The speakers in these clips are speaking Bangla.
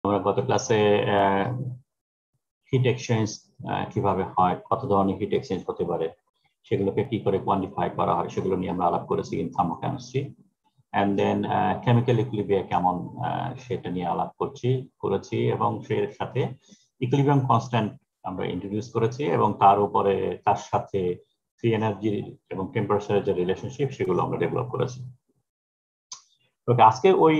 আমরা গত ক্লাসে হিট এক্সচেঞ্জ কিভাবে হয়, কত ধরনের হিট এক্সচেঞ্জ হতে পারে, সেগুলোকে কি করে কোয়ান্টিফাই করা হয় সেগুলো নিয়ে আমরা আলাপ করেছি in thermochemistry. And then chemical equilibrium কেমন সেটা নিয়ে আলাপ করেছি এবং এর সাথে ইকুইলিব্রিয়াম কনস্ট্যান্ট আমরা ইন্ট্রোডিউস করেছি এবং তার সাথে ফ্রি এনার্জি এবং টেম্পারেচারের যে রিলেশনশিপ সেগুলো আমরা ডেভেলপ করেছি। ওকে, আজকে ওই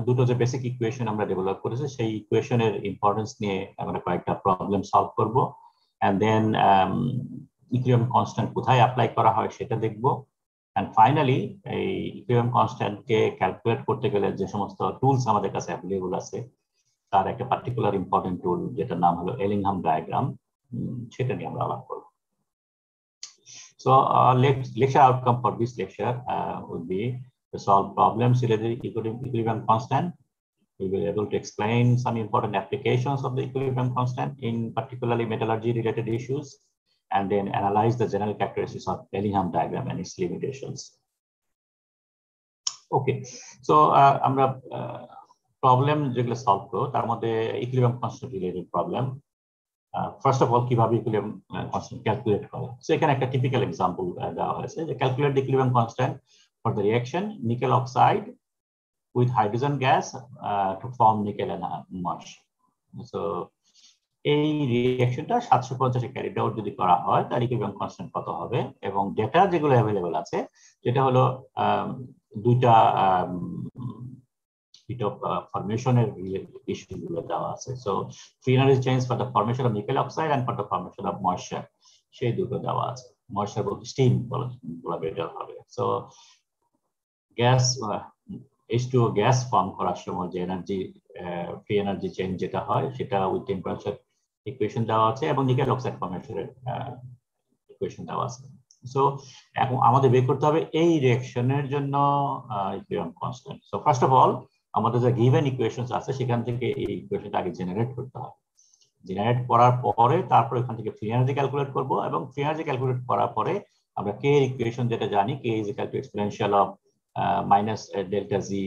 দুটো যে বেসিক ইকুয়েশন আমরা ডেভেলপ করেছি সেই ইকুয়েশনের ইম্পর্টেন্স নিয়ে আমরা কয়েকটা প্রবলেম সলভ করব। অ্যান্ড দেন ইকুইলিব্রিয়াম কনস্ট্যান্ট কোথায় অ্যাপ্লাই করা হয় সেটা দেখব। অ্যান্ড ফাইনালি এই ইকুইলিব্রিয়াম কনস্ট্যান্টকে ক্যালকুলেট করতে গেলে যে সমস্ত টুলস আমাদের কাছে অ্যাভেলেবল আছে তার একটা পার্টিকুলার ইম্পর্টেন্ট টুল যেটার নাম হলো এলিংহাম ডায়াগ্রাম, সেটা নিয়ে আমরা আলাপ করব। So lecture outcome for this lecture would be to solve problems related to equilibrium constant. We will be able to explain some important applications of the equilibrium constant in particularly metallurgy related issues, and then analyze the general characteristics of Ellingham diagram and its limitations. Okay, so আমরা problem যেগুলো সলভ করব তার মধ্যে equilibrium constant related problem. First of all, কিভাবে equilibrium constant calculate করে। So এখানে একটা typical example দেওয়া হয়েছে যে calculate the equilibrium constant for the reaction nickel oxide with hydrogen gas to form nickel and mush. So এই রিঅ্যাকশনটা 750 ক্যারিড আউট যদি করা হয় তার ইকুইলিব্রিয়াম কনস্ট্যান্ট কত হবে, এবং ডেটা যেগুলো অ্যাভেলেবল আছে যেটা হলো দুইটা heat of formation issue দেওয়া আছে। So free energy change for the formation of nickel oxide and for the formation of moisture সেই দুটো দেওয়া আছে। moisture বলতে স্টিম বলা বেটার হবে। So gas H2O gas form করার সময় যে এনার্জি ফ্রি এনার্জি চেঞ্জ যেটা হয় সেটা উইথ টেম্পারেচার ইকুয়েশন দেওয়া আছে এবং নিকেল অক্সাইড ফর্মেশনের ইকুয়েশন দেওয়া আছে। সো এখন আমাদের বের করতে হবে এই রিঅ্যাকশনের জন্য equilibrium constant. So first of all আমাদের যে গিভেন ইকুয়েশনস আছে সেখান থেকে এই ইকুয়েশনটা আগে জেনারেট করতে হবে। জেনারেট করার পরে তারপর এখান থেকে ফ্রি এনার্জি ক্যালকুলেট করব, এবং ফ্রি এনার্জি ক্যালকুলেট করার পরে আমরা কে ইকুয়েশন যেটা জানি K is equal to exponential of minus delta G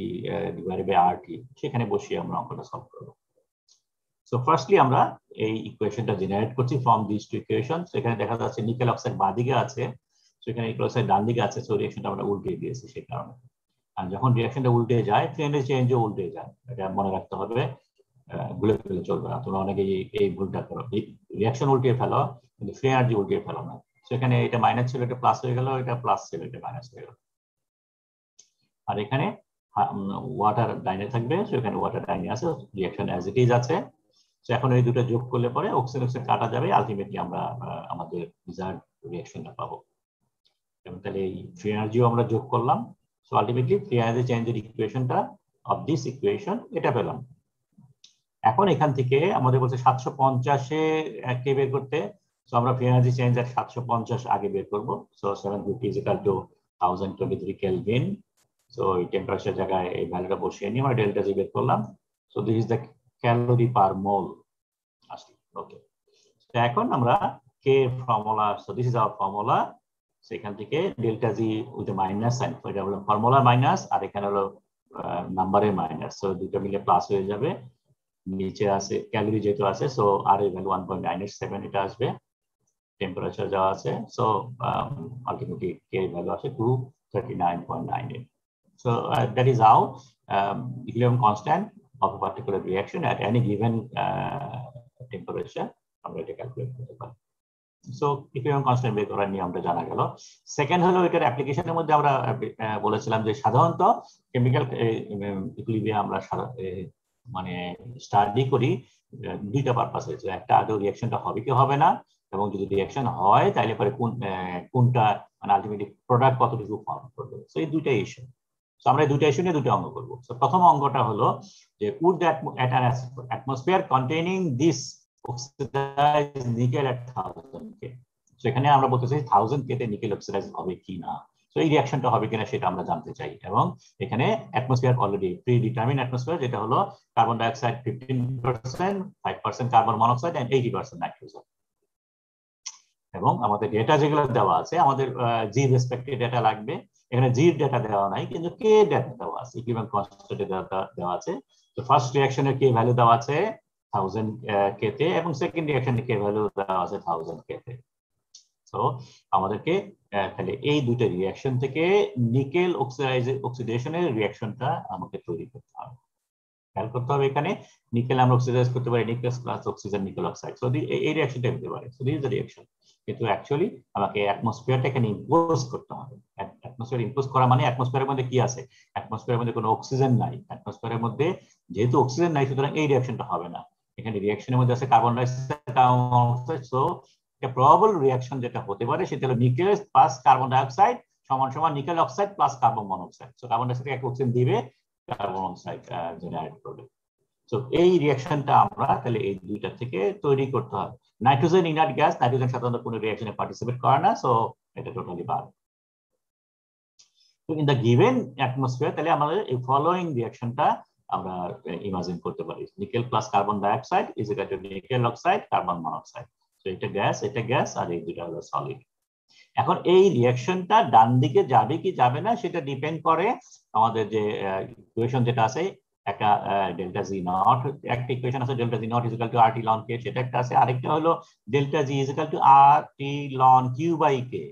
divided by R T, সেখানে বসিয়ে আমরা অঙ্কটা সলভ করব। সো ফার্স্টলি আমরা এই ইকুয়েশনটা জেনারেট করছি ফ্রম দিস টু ইকুয়েশন। সেখানে দেখা যাচ্ছে নিকেল অক্সাইড বাঁদিকে আছে, সেখানে নিকেল অক্সাইড ডান দিকে আছে, সো রিঅ্যাকশনটা আমরা উল্টে দিয়েছি সেই কারণে। আর যখন রিঅ্যাকশনটা উল্টে যায় ফ্রি এনার্জি চেঞ্জও উল্টে যায়, এটা মনে রাখতে হবে, ভুলে ফেলে চলবে না। তোমরা অনেকে এই ভুলটা করো, রিঅ্যাকশন উল্টিয়ে ফেলো কিন্তু ফ্রি এনার্জি উল্টিয়ে ফেলো না। সেখানে এটা মাইনাস ছিল এটা প্লাস হয়ে গেল, এটা প্লাস ছিল এটা মাইনাস হয়ে গেল। আর এখানে ওয়াটার ডাইনে থাকবে, সেখানে ওয়াটার ডাইনে আছে, রিঅ্যাকশন অ্যাজ ইট ইজ আছে। তো এখন এই দুটো যোগ করলে পরে অক্সিজেন অক্সিজেন কাটা যাবে, আলটিমেটলি আমরা আমাদের ডিজায়ার্ড রিঅ্যাকশনটা পাবো। এবং তাহলে এই ফ্রি এনার্জিও আমরা যোগ করলাম, সো আলটিমেটলি ফ্রি এনার্জি চেঞ্জের ইকুয়েশনটা অফ দিস ইকুয়েশন এটা পেলাম। এখন এখান থেকে আমাদের বলছে 750-এ কে বের করতে, সো আমরা ফ্রি এনার্জি চেঞ্জ এর 750 আগে বের করব। So 750 is equal to 1023 kelvin. So এই টেম্পারেচার জায়গায় এই ভ্যালুটা বসিয়ে নিয়ে আমরা ডেল্টা জি বের করলাম। So this is the calorie per mole আসলে। ওকে, তো এখন আমরা K formula, so this is our formula. সেখান থেকে delta G with minus sign, এটা হলো ফর্মুলা মাইনাস আর এখানে হলো নাম্বারের মাইনাস, সো দুটো মিলে প্লাস হয়ে যাবে। নিচে আছে ক্যালোরি যেহেতু আছে, সো আর এর ভ্যালু 1.987 এটা আসবে। টেম্পারেচার যা আছে, সো আলটিমেটলি কে ভ্যালু আসে 239.98। So that is how equilibrium constant of a particular reaction at any given temperature আমরা এটা ক্যালকুলেট করতে পারি। সো ইকুইলিব্রিয়াম কনস্ট্যান্ট বের করার নিয়মটা জানা গেল। সেকেন্ড হলো এটার অ্যাপ্লিকেশনের মধ্যে আমরা বলেছিলাম যে সাধারণত কেমিক্যাল ইকুইলিব্রিয়াম আমরা মানে স্টাডি করি দুইটা পারপাস হয়েছে, একটা আদৌ রিঅ্যাকশনটা হবে কি হবে না, এবং যদি রিঅ্যাকশন হয় তাহলে পরে কোনটা মানে আলটিমেটলি প্রোডাক্ট কতটুকু ফর্ম করবে। সো এই দুইটা ইস্যু, সো আমরা এই দুইটা ইস্যু নিয়ে দুটো অঙ্ক করবো। সো প্রথম অঙ্কটা হলো যে would that at an atmosphere containing this oxidized nickel at 1000 K, so এখানে আমরা বলতে চাই 1000 K তে নিকেল অক্সিডাইজ হবে কিনা, সো এই রিঅ্যাকশনটা হবে কিনা সেটা আমরা জানতে চাই। এবং এখানে atmosphere already predetermine atmosphere, যেটা হলো carbon dioxide 15%, 5% carbon monoxide and 80% nitrogen. এবং আমাদের ডেটা যেগুলো দেওয়া আছে, আমাদের জি রেসপেক্টিভ ডেটা লাগবে। এখানে জি ডেটা দেওয়া নাই কিন্তু কে ডেটা দেওয়া আছে, ইকুইলিব্রিয়াম কনস্ট্যান্ট ডেটা দেওয়া আছে। তো ফার্স্ট রিঅ্যাকশনের কে ভ্যালু দেওয়া আছে 1000 কে তে এবং সেকেন্ড রিঅ্যাকশনের কে ভ্যালু দেওয়া আছে 1000 কে তে। সো আমাদেরকে তাহলে এই দুটো রিঅ্যাকশন থেকে নিকেল অক্সিডেশনের রিঅ্যাকশনটা আমাকে তৈরি করতে হবে। খেয়াল করতে হবে এখানে নিকেল আমরা অক্সিডাইজ করতে পারি nickel plus oxygen nickel oxide. So এই রিঅ্যাকশনটা হতে পারে। So this is the reaction. কিন্তু অ্যাকচুয়ালি আমাকে অ্যাটমসফিয়ারটা এখানে ইম্পোজ করতে হবে। অ্যাটমসফিয়ার ইম্পোজ করা মানে অ্যাটমসফিয়ারের মধ্যে কি আছে? অ্যাটমসফিয়ারের মধ্যে কোনো অক্সিজেন নাই। অ্যাটমসফিয়ারের মধ্যে যেহেতু অক্সিজেন নাই সুতরাং এই রিঅ্যাকশনটা হবে না। এখানে রিঅ্যাকশনের মধ্যে আছে কার্বন ডাইঅক্সাইড। সো একটা প্রবাবল রিঅ্যাকশন যেটা হতে পারে সেটা হলো নিকেল প্লাস কার্বন ডাইঅক্সাইড সমান সমান nickel oxide plus carbon monoxide. So carbon dioxide একটা অক্সিজেন দিবে, কার্বন অক্সাইড জেনারেট করবে। সো এই রিঅ্যাকশনটা আমরা তাহলে এই দুইটা থেকে তৈরি করতে হবে। নাইট্রোজেন ইনার্ট গ্যাস, নাইট্রোজেন সাধারণত কোনো রিঅ্যাকশনে পার্টিসিপেট করে না, সো এটা টোটালি বাদ। তো ইন দ্য গিভেন অ্যাটমসফিয়ার তাহলে আমাদের এই ফলোইং রিঅ্যাকশনটা আমরা ইমাজিন করতে পারি। Nickel plus carbon dioxide is equal two nickel oxide carbon monoxide. So এটা গ্যাস আর এই দুটো হলো সলিড। এখন এই রিঅ্যাকশনটা ডান দিকে যাবে কি যাবে না সেটা ডিপেন্ড করে আমাদের যে ইকুয়েশন যেটা আছে একটা ডেল্টা জি নট, একটা ইকুয়েশন আছে delta G not is equal to R T ln K, সেটা একটা আছে। আরেকটা হলো delta G is equal to R T ln Q by K.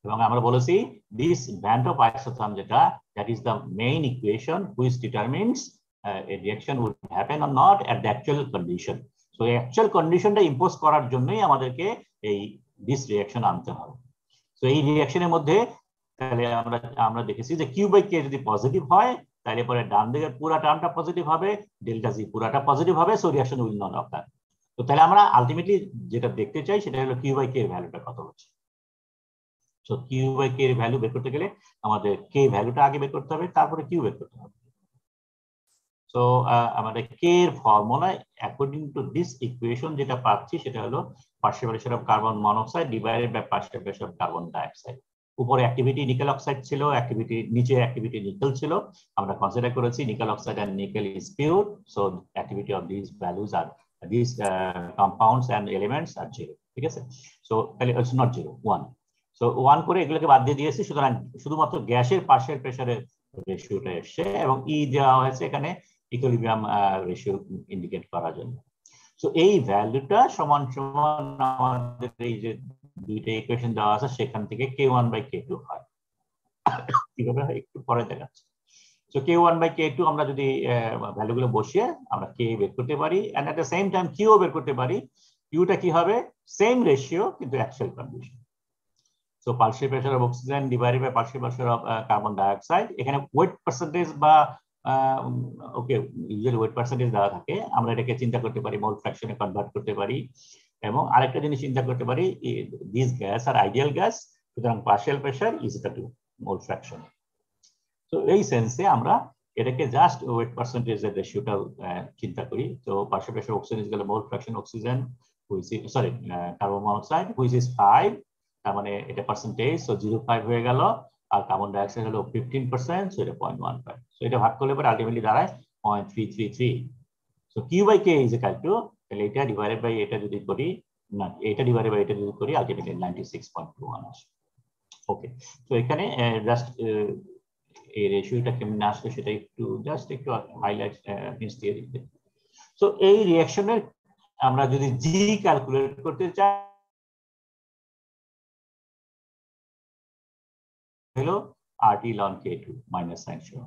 এবং আমরা বলেছি দিস ব্যান্ড অফ আইসোথার্ম যেটা that is the main equation which determines a reaction would happen or not at the actual condition. So actual কন্ডিশনটা ইম্পোজ করার জন্যই আমাদেরকে এই দিস রিঅ্যাকশন আনতে হবে। তো এই রিঅ্যাকশনের মধ্যে তাহলে আমরা দেখেছি যে কিউ বাই কে যদি পজিটিভ হয় তাহলে পরে ডান দিকের পুরো টার্মটা পজিটিভ হবে, ডেল্টা জি পুরাটা পজিটিভ হবে, সো রিঅ্যাকশন উইল নট অকার। তো তাহলে আমরা আলটিমেটলি যেটা দেখতে চাই সেটা হলো কিউ বাই কে এর ভ্যালুটা কত হচ্ছে। সো কিউ বাই কে এর ভ্যালু বের করতে গেলে আমাদের কে ভ্যালুটা আগে বের করতে হবে, তারপরে কিউ বের করতে হবে। সো আমাদের কে এর formula according to this equation যেটা পাচ্ছি সেটা হলো partial pressure of carbon monoxide divided by partial pressure of carbon dioxide. উপরে অ্যাক্টিভিটি নিকেল অক্সাইড ছিল, নিচে অ্যাক্টিভিটি নিকেল ছিল। আমরা কনসিডার করেছি nickel oxide and nickel is pure, so activity of this values are this compounds and elements are zero. ঠিক আছে, সো তাহলে ইটস নট জিরো, 1। সো 1 করে এগুলোকে বাদ দিয়ে দিয়েছি, সুতরাং শুধুমাত্র গ্যাসের পার্শিয়াল প্রেসারের রেশিওটা এসছে এবং ই দেওয়া হয়েছে এখানে ইকুইলিব্রিয়াম রেশিও ইন্ডিকেট করার জন্য। সো এই ভ্যালুটা সমান সমান আমাদের এই যে দুইটা ইকুয়েশন দেওয়া আছে সেখান থেকে k1 বাই k2 হয়। কিভাবে হয় একটু পরে দেখাচ্ছি। সো k1 বাই k2 আমরা যদি ভ্যালুগুলো বসিয়ে আমরা k বের করতে পারি and at the same time q বের করতে পারি। qটা কি হবে? সেম রেশিও কিন্তু actual condition. So partial pressure of oxygen divided by partial pressure of carbon dioxide. এখানে ওয়েট পার্সেন্টেজ বা ওকে ইউজুয়ালি ওয়েট পার্সেন্টেজ দেওয়া থাকে, আমরা এটাকে চিন্তা করতে পারি মোল ফ্র্যাকশনে কনভার্ট করতে পারি। এবং আরেকটা জিনিস চিন্তা করতে পারি, this gas are ideal gas, সুতরাং partial pressure is equal to mole fraction. তো এই সেন্সে আমরা এটাকে জাস্ট ওয়েট পার্সেন্টেজের রেশিওটা চিন্তা করি। তো partial pressure oxygen is equal mole fraction oxygen which is sorry carbon monoxide which is 5, তার মানে এটা পার্সেন্টেজ, সো 0.5 হয়ে গেল। আর কার্বন ডাইঅক্সাইড হলো 15%, সো এটা 0.15। সো এটা ভাগ করলে পরে আলটিমেটলি দাঁড়ায় 0.333। So Q by K is equal to, তাহলে এটা ডিভাইডেড বাই এটা যদি করি, না এটা ডিভাইডেড বাই এটা যদি করি আলটিমেটলি 96.21 আসে। ওকে, তো এখানে জাস্ট এই রেশিওটা কেমন আসলে সেটা জাস্ট একটু হাইলাইট হিন্টস দিয়ে দিতে। সো এই রিঅ্যাকশনের আমরা যদি জি ক্যালকুলেট করতে চাই হলো RT ln K2 minus sine সহ।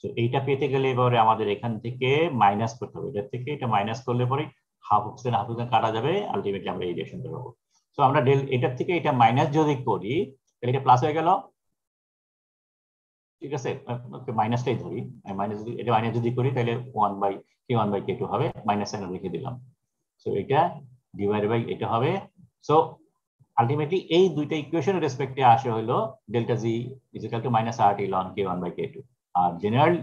তো এইটা পেতে গেলে এবারে আমাদের এখান থেকে মাইনাস করতে হবে, এটা থেকে এটা মাইনাস করলে পরে হাফ অক্সিজেন কাটা যাবে, আলটিমেটলি আমরা এই রিঅ্যাকশনটা পাবো। সো আমরা এটার থেকে এটা মাইনাস যদি করি তাহলে এটা প্লাস হয়ে গেল। ঠিক আছে, মাইনাসটাই ধরি, এটা মাইনাস যদি করি তাহলে 1 বাই K2 হবে, মাইনাস সাইন রেখে দিলাম। সো এটা ডিভাইড বাই এটা হবে। সো আলটিমেটলি এই দুইটা ইকুয়েশনের রেসপেক্টে আসে হলো delta G is equal to minus RT ln K1 by K2। আর জেনারেল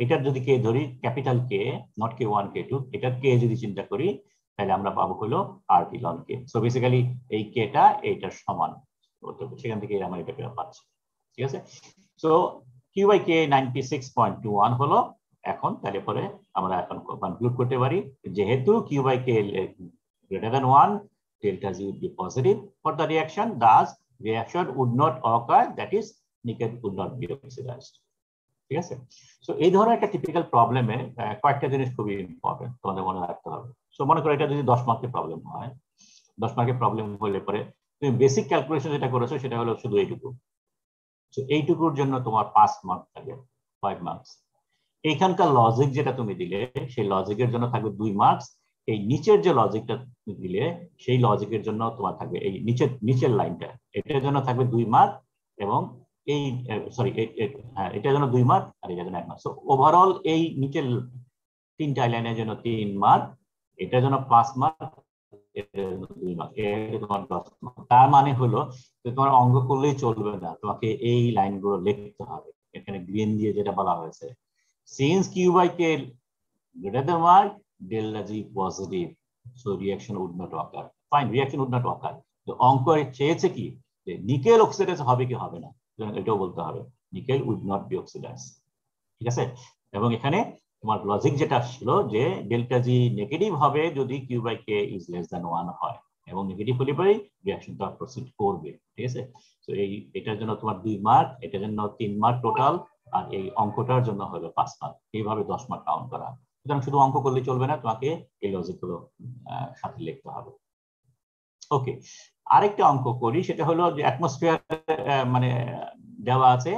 এটার যদি কে ধরি capital K, not K1 K2, এটার কে যদি চিন্তা করি তাহলে আমরা পাবো হলো RT ln K। So basically এই কেটা এইটার সমান, সেখান থেকে আমরা এটা পাচ্ছি। ঠিক আছে, সো কিউ বাই কে 96.21 হলো। এখন তাহলে পরে আমরা এখন কনক্লুড করতে পারি যেহেতু Q by K greater than 1, delta Z would be positive for the reaction, thus reaction would not occur, that is nickel would not be oxidized. ঠিক আছে? সো এই ধরনের একটা টিপিক্যাল প্রবলেমে কয়েকটা জিনিস খুবই ইম্পর্টেন্ট তোমাদের মনে রাখতে হবে। সো মনে করো এটা যদি 10 মার্কের প্রবলেম হয়, 10 মার্কের প্রবলেম হলে পরে তুমি বেসিক ক্যালকুলেশন যেটা করেছো সেটা হলো শুধু এইটুকু। সো এইটুকুর জন্য তোমার 5 মার্ক থাকবে, 5 মার্কস। এইখানকার লজিক যেটা তুমি দিলে সেই লজিকের জন্য থাকবে 2 মার্কস। এই নিচের যে লজিকটা দিলে সেই লজিকের জন্য তোমার থাকবে এই নিচের লাইনটা, এটার জন্য থাকবে 2 মার্ক, এবং এই সরি হ্যাঁ এটার জন্য 2 মার্ক আর এটার জন্য 1 মার্ক। সো ওভারঅল এই নিচের 3টা লাইনের জন্য 3 মার্ক, এটার জন্য 5 মার্ক, এটার জন্য 2 মার্ক, এটা তোমার 10 মার্ক। তার মানে হলো যে তোমার অঙ্ক করলেই চলবে না, তোমাকে এই লাইনগুলো লিখতে হবে। এখানে গ্রিন দিয়ে যেটা বলা হয়েছে, since q by k greater than y, delta g positive, so reaction would not occur. Fine, reaction would not occur. তো অঙ্ক চেয়েছে কি যে নিকেল অক্সিডাইজ হবে কি হবে না, এটাও বলতে হবে nickel would not be oxidize. ঠিক আছে? এবং এখানে তোমার লজিক যেটা ছিল যে ডেল্টা জি নেগেটিভ হবে যদি Q by K is less than 1 হয়, এবং নেগেটিভ হলে পরেই রিঅ্যাকশনটা প্রসিড করবে। ঠিক আছে? তো এটার জন্য তোমার 2 মার্ক, এটার জন্য 3 মার্ক টোটাল, আর এই অঙ্কটার জন্য হলো 5 মার্ক। এইভাবে 10 মার্ক কাউন্ট করা। সুতরাং শুধু অঙ্ক করলে চলবে না, তোমাকে এই লজিকগুলো সাথে লিখতে হবে। ওকে, আরেকটা অঙ্ক করি, সেটা হলো যে অ্যাটমসফিয়ার মানে দেওয়া আছে,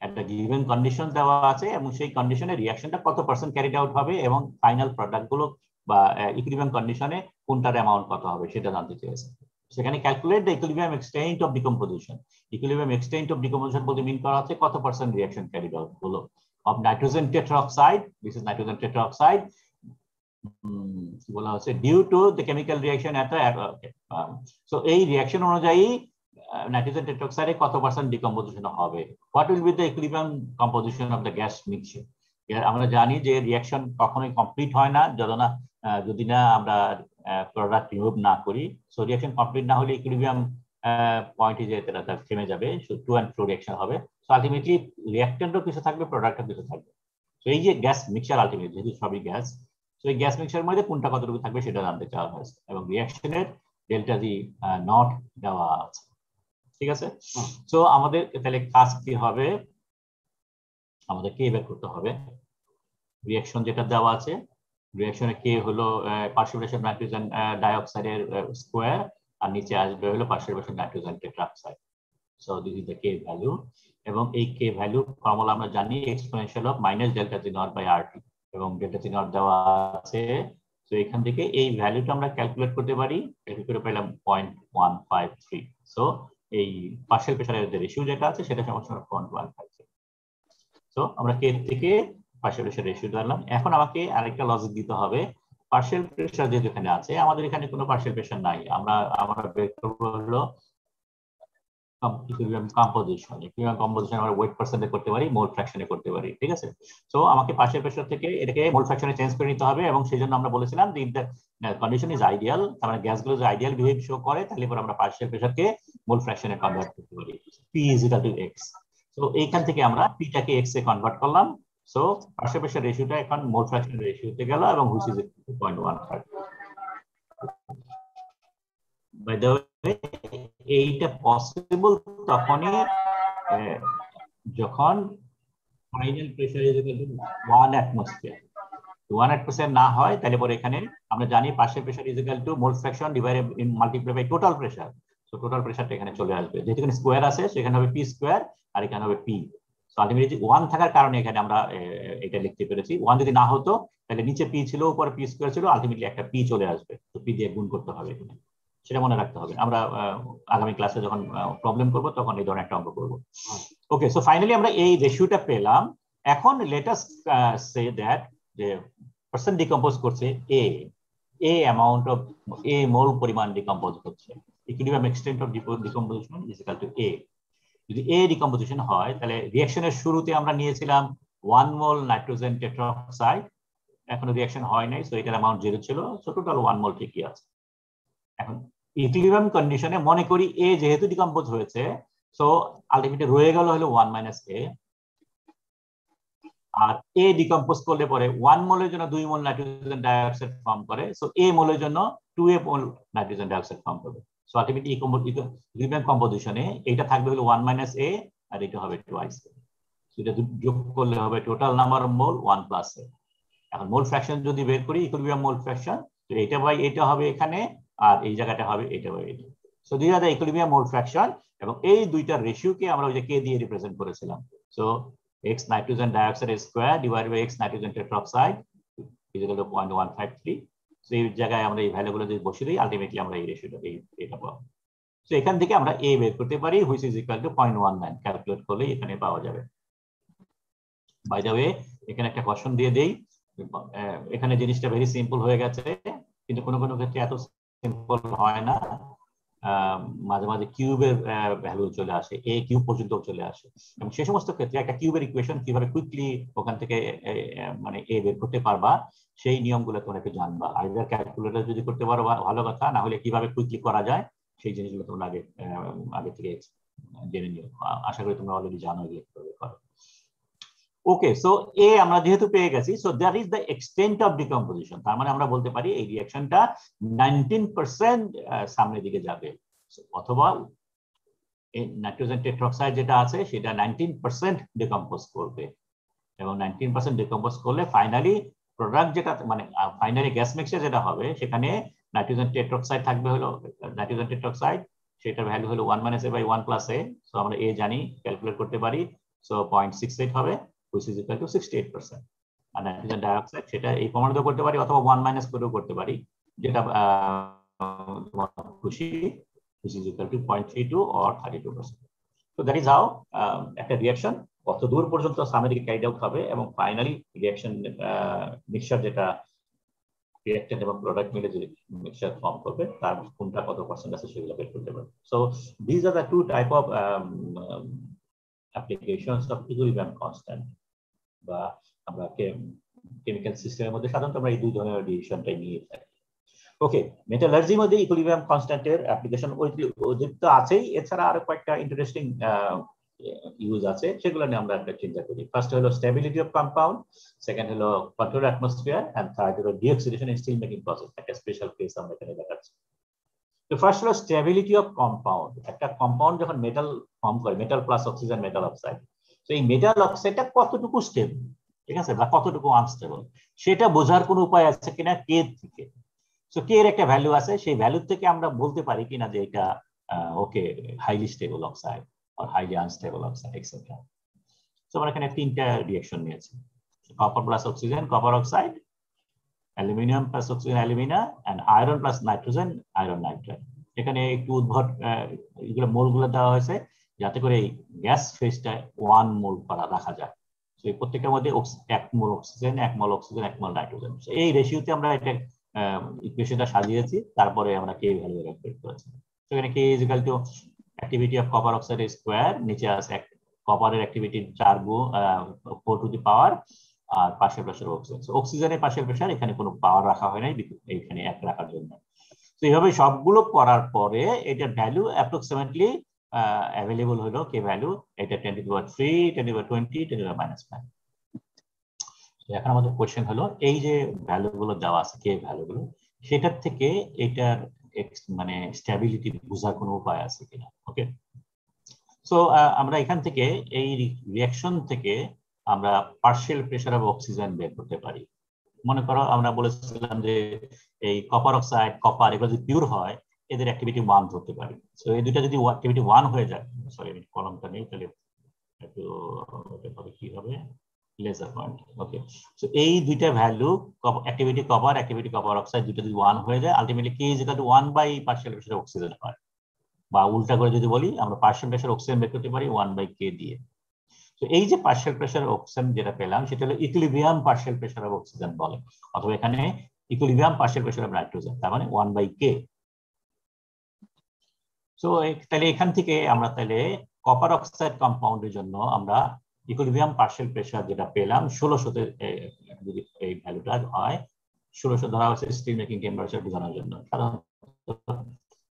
একটা গিভেন কন্ডিশন দেওয়া আছে, এবং সেই কন্ডিশনে রিঅ্যাকশনটা কত পার্সেন্ট ক্যারিড আউট হবে এবং ফাইনাল প্রোডাক্ট গুলো বা ইকুইলিব্রিয়াম কন্ডিশনে কোনটার অ্যামাউন্ট কত হবে সেটা জানতে চেয়েছে। সেখানে calculate the equilibrium extent of decomposition. Equilibrium extent of decomposition বলতে মিন করা হচ্ছে কত পার্সেন্ট রিঅ্যাকশন ক্যারিড আউট হলো of nitrogen tetroxide, this is nitrogen tetroxide, বলা হচ্ছে due to the chemical reaction at so এই রিঅ্যাকশন অনুযায়ী নাইট্রোজেন টেট্রাঅক্সাইডে কত পার্সেন্ট ডিকম্পোজিশন হবে, what will be the equilibrium composition of the gas mixture. আমরা জানি যে রিঅ্যাকশন কখনোই কমপ্লিট হয় না যদি না আমরা প্রোডাক্ট রিমুভ না করি। সো রিঅ্যাকশন কমপ্লিট না হলে ইকুইলিব্রিয়াম পয়েন্টে যে এটা থেমে যাবে, so to and fro reaction হবে। সো আলটিমেটলি রিঅ্যাকট্যান্টও কিছু থাকবে, প্রোডাক্টও কিছু থাকবে। সো এই যে গ্যাস মিক্সচার আলটিমেটলি যেহেতু সবই গ্যাস, সো এই গ্যাস মিক্সচারের মধ্যে কোনটা কতটুকু থাকবে সেটা জানতে চাওয়া হয়েছে, এবং রিঅ্যাকশনের ডেল্টা জি নট দেওয়া আছে। ঠিক আছে? সো আমাদের তাহলে কাজ কি হবে, আমাদের কে বের করতে হবে। রিঅ্যাকশন যেটা দেওয়া আছে, রিঅ্যাকশনে কে হলো পার্শিয়াল প্রেশার নাইট্রোজেন ডাইঅক্সাইডের স্কয়ার, আর নিচে আসবে হলো partial pressure nitrogen tetroxide. So this is the K value, এবং এই কে ভ্যালু ফর্মুলা আমরা জানি exponential of minus delta G not by RT, এবং ডেল্টা জি নট দেওয়া আছে। তো এখান থেকে এই ভ্যালুটা আমরা ক্যালকুলেট করতে পারি, এটা করে পেলাম 0.153। সো এই পার্শিয়াল প্রেশারের যে রেশিও যেটা আছে সেটা সমান 0.153। সো আমরা কে থেকে পার্শিয়াল প্রেশার রেশিও ধরলাম। এখন আমাকে আরেকটা লজিক দিতে হবে, পার্শিয়াল প্রেশার যেহেতু এখানে আছে, আমাদের এখানে কোনো পার্শিয়াল প্রেশার নাই, আমরা বের করব হলো ইকুইলিব্রিয়াম কম্পোজিশন। ইকুইলিব্রিয়াম কম্পোজিশন আমরা ওয়েট পার্সেন্টে করতে পারি, মোল ফ্র্যাকশনে করতে পারি। ঠিক আছে? সো আমাকে পার্শিয়াল প্রেশার থেকে এটাকে মোল ফ্র্যাকশনে চেঞ্জ করে নিতে হবে, এবং সেই জন্য আমরা বলেছিলাম যে if the condition is ideal, তার মানে গ্যাসগুলো যদি আইডিয়াল বিহেভ শো করে তাহলে পরে আমরা পার্শিয়াল প্রেশারকে মোল ফ্র্যাকশনে কনভার্ট করতে পারি, P is equal to X. So এইখান থেকে আমরা পিটাকে এক্স এ কনভার্ট করলাম। সো পার্শিয়াল প্রেশার রেশিওটা এখন মোল ফ্র্যাকশন রেশিওতে গেল, এবং which is 2.15। By the way এইটা পসিবল তখনই যখন final pressure is equal to 1 atmosphere. 1 atmosphere না হয় তাহলে পরে এখানে আমরা জানি partial pressure is equal to mole fraction divided in multiply by total pressure. So total প্রেসারটা এখানে চলে আসবে, যেহেতু এখানে স্কয়ার আছে সেখানে হবে পি স্কয়ার, আর এখানে হবে পি। সো আলটিমেটলি 1 থাকার কারণে এখানে আমরা এটা লিখতে পেরেছি। 1 যদি না হতো তাহলে নিচে পি ছিল, উপরে পি স্কয়ার ছিল, আলটিমেটলি একটা পি চলে আসবে, তো পি দিয়ে গুণ করতে হবে এখানে, সেটা মনে রাখতে হবে। আমরা আগামী ক্লাসে যখন প্রবলেম করব তখন এই ধরনের একটা অঙ্ক করব। ওকে, সো ফাইনালি আমরা এই রেশিওটা পেলাম। এখন লেট আস সে দ্যাট যে পার্সেন্ট ডিকম্পোজ করছে a amount of a mole পরিমাণ ডিকম্পোজ হচ্ছে, equilibrium extent of decomposition is equal to a. যদি এ ডিকম্পোজিশন হয় তাহলে রিঅ্যাকশনের শুরুতে আমরা নিয়েছিলাম 1 মোল নাইট্রোজেন টেট্রাঅক্সাইড, এখনো রিঅ্যাকশন হয় নাই, সো এটার অ্যামাউন্ট 0 ছিল, সো টোটাল 1 মোল ঠিকই আছে। এখন ইকুইলিব্রিয়াম কন্ডিশনে মনে করি এ যেহেতু ডিকম্পোজ হয়েছে, সো আলটিমেটলি রয়ে গেল হলো 1 মাইনাস এ, আর এ ডিকম্পোজ করলে পরে 1 মোলের জন্য 2 মোল নাইট্রোজেন ডাইঅক্সাইড ফর্ম করে, সো এ মোলের জন্য 2 মোল নাইট্রোজেন ডাইঅক্সাইড ফর্ম করবে। সো আলটিমেটলি ইকুইলিব্রিয়াম কম্পোজিশনে এটা থাকবে হলো 1 মাইনাস এ, আর এটা হবে টুয়াইস এ। সো এটা যোগ করলে হবে total number of mole 1 plus a. এখন মোল ফ্র্যাকশন যদি বের করি ইকুইলিব্রিয়াম মোল ফ্র্যাকশন, তো এটা বাই এটা হবে এখানে, আর এই জায়গাটা হবে এটা বাই এটা। So this are the equilibrium mole fraction, এবং এই দুইটার রেশিওকে আমরা ওই যে কে দিয়ে রিপ্রেজেন্ট করেছিলাম। So x nitrogen dioxide square divided by x nitrogen tetroxide is equal to 0.153। So এই জায়গায় আমরা এই ভ্যালুগুলো যদি বসিয়ে দিই আলটিমেটলি আমরা এই রেশিওটা এটা পাবো। সো এখান থেকে আমরা a বের করতে পারি which is equal two 0.19, calculate করলে এখানে পাওয়া যাবে। বাই দ্য ওয়ে এখানে একটা কোশ্চেন দিয়ে দেই, এখানে জিনিসটা ভেরি সিম্পল হয়ে গেছে, কিন্তু কোনো কোনো ক্ষেত্রে এত সিম্পল হয় না, মাঝে মাঝে কিউবের ভ্যালু চলে আসে, a কিউব পর্যন্ত চলে আসে, এবং সেই সমস্ত ক্ষেত্রে একটা কিউবের ইকুয়েশন কিভাবে কুইকলি ওখান থেকে মানে a বের করতে পারবা সেই নিয়মগুলো তোমরা একটু জানবা। আইদার ক্যালকুলেটর যদি করতে পারো ভালো কথা, না হলে কিভাবে কুইকলি করা যায় সেই জিনিসগুলো তোমরা আগে থেকে জেনে নিও। আশা করি তোমরা অলরেডি জানো এগুলো কিভাবে করো। ওকে, সো এ আমরা যেহেতু পেয়ে গেছি, so that is the extent of decomposition. তার মানে আমরা বলতে পারি এই রিঅ্যাকশনটা 19% সামনের দিকে যাবে, অথবা এই নাইট্রোজেন টেট্রাঅক্সাইড যেটা আছে সেটা 19% ডিকম্পোজ করবে, এবং 19% ডিকম্পোজ করলে ফাইনালি প্রোডাক্ট যেটা মানে ফাইনালি গ্যাস মিক্সচার যেটা হবে সেখানে নাইট্রোজেন টেট্রাঅক্সাইড থাকবে হলো নাইট্রোজেন টেট্রাঅক্সাইড, সেটার ভ্যালু হলো 1 - a / 1 + a। সো আমরা a জানি, ক্যালকুলেট করতে পারি, সো 0.68 হবে, which is equal to 68%। আর নাইট্রোজেন ডাইঅক্সাইড সেটা এই প্রমাণিত করতে পারি, অথবা 1 - করেও করতে পারি, যেটা খুশি, which is equal to 0.32 or 32%। So that is how একটা রিঅ্যাকশন কত দূর পর্যন্ত সামনের দিকে ক্যারিড আউট হবে, এবং ফাইনালি রিঅ্যাকশন মিক্সচার যেটা রিঅ্যাকটেন্ট এবং প্রোডাক্ট মিলে যে মিক্সচার ফর্ম করবে তার কোনটা কত পার্সেন্ট আছে সেগুলো বের করতে পারবে। So this are the two type of applications of equilibrium constant, বা আমরা কেমিক্যাল সিস্টেমের মধ্যে সাধারণত আমরা এই দুই ধরনের ডিসিশনটাই নিয়ে থাকি। ওকে, মেটালার্জির মধ্যে ইকুইলিব্রিয়াম কনস্ট্যান্টের অ্যাপ্লিকেশন অতিরিক্ত আছেই, এছাড়া আরো কয়েকটা ইন্টারেস্টিং ইউজ আছে, সেগুলো নিয়ে আমরা একটা চিন্তা করি। ফার্স্ট হলো স্টেবিলিটি অফ কম্পাউন্ড, সেকেন্ড হলো কন্ট্রোল অ্যাটমসফিয়ার, এন্ড থার্ড হলো ডিঅক্সিডেশন ইন স্টিল মেকিং প্রসেস। একটা স্পেশাল কেস আমরা এখানে দেখাচ্ছি। তো ফার্স্ট হলো স্টেবিলিটি অফ কম্পাউন্ড। একটা কম্পাউন্ড যখন মেটাল ফর্ম করে, metal plus oxygen metal oxide, তো এই মেটাল অক্সাইডটা কতটুকু স্টেবল, ঠিক আছে, বা কতটুকু আনস্টেবল, সেটা বোঝার কোনো উপায় আছে কিনা কে থেকে। সো কে এর একটা ভ্যালু আছে, সেই ভ্যালু থেকে আমরা বলতে পারি কিনা যে এটা ওকে হাইলি স্টেবল অক্সাইড আর highly unstable oxide etcetera. So আমরা এখানে তিনটা রিঅ্যাকশন নিয়েছি, copper plus oxygen copper oxide, aluminium plus oxygen alumina, and iron plus nitrogen iron nitrite. এখানে একটু উদ্ভট এগুলো মোলগুলো দেওয়া হয়েছে যাতে করে এই গ্যাস ফেজটা 1 মোল করা রাখা যায়। তো এই প্রত্যেকটার মধ্যে 1 মোল অক্সিজেন 1 মোল অক্সিজেন 1 মোল নাইট্রোজেন, এই রেশিওতে আমরা এটা ইকুয়েশনটা সাজিয়েছি, তারপরে আমরা কে ভ্যালু বের করেছি। তো এখানে K is equal to activity of copper oxide square, নিচে আছে কপারের অ্যাক্টিভিটি 4 টু দি পাওয়ার, আর পার্শিয়াল প্রেসার অক্সিজেন। অক্সিজেনের পার্শিয়াল প্রেসার এখানে কোনো পাওয়ার রাখা হয় নাই, এখানে 1 রাখার জন্য। তো এইভাবে সবগুলো করার পরে এটার ভ্যালু অ্যাপ্রক্সিমেটলি অ্যাভেলেবল হলো কে ভ্যালু, এটা 10⁻³ 10⁻20 10⁻⁻5। এখন আমাদের কোশ্চেন হলো এই যে ভ্যালুগুলো দেওয়া আছে কে ভ্যালুগুলো, সেটার থেকে এটার মানে স্টেবিলিটি বোঝার কোনো উপায় আছে কিনা। ওকে, সো আমরা এখান থেকে এই রিঅ্যাকশন থেকে আমরা পার্শিয়াল প্রেসার অফ অক্সিজেন বের করতে পারি। মনে করো আমরা বলেছিলাম যে এই কপার অক্সাইড কপার এগুলো যদি পিওর হয় এদের অ্যাক্টিভিটি 1 ধরতে পারি। সো এই দুইটা যদি অ্যাক্টিভিটি 1 হয়ে যায়, সরি আমি কলমটা নেই, তাহলে একটু কি হবে লেজার পয়েন্ট। ওকে, সো এই দুইটা ভ্যালু অ্যাক্টিভিটি কপার অক্সাইড দুইটা যদি 1 হয়ে যায়, ultimately K is equal to 1 by partial pressure oxygen হয়, বা উল্টা করে যদি বলি আমরা পার্শিয়াল প্রেসার অক্সিজেন বের করতে পারি 1 বাই কে দিয়ে। তো এই যে পার্শিয়াল প্রেসার অক্সিজেন যেটা পেলাম সেটা হলো equilibrium partial pressure of oxygen বলে, অথবা এখানে equilibrium partial pressure of nitrogen, তার মানে 1 বাই কে। সো তাহলে এখান থেকে আমরা তাহলে কপার অক্সাইড কম্পাউন্ডের জন্য আমরা ইকুইলিব্রিয়াম পার্শিয়াল প্রেসার যেটা পেলাম 1600-তে, যদি এই ভ্যালুটা হয় 1600 ধরা হয়েছে স্টিল মেকিং টেম্পারেচার বোঝানোর জন্য। সাধারণত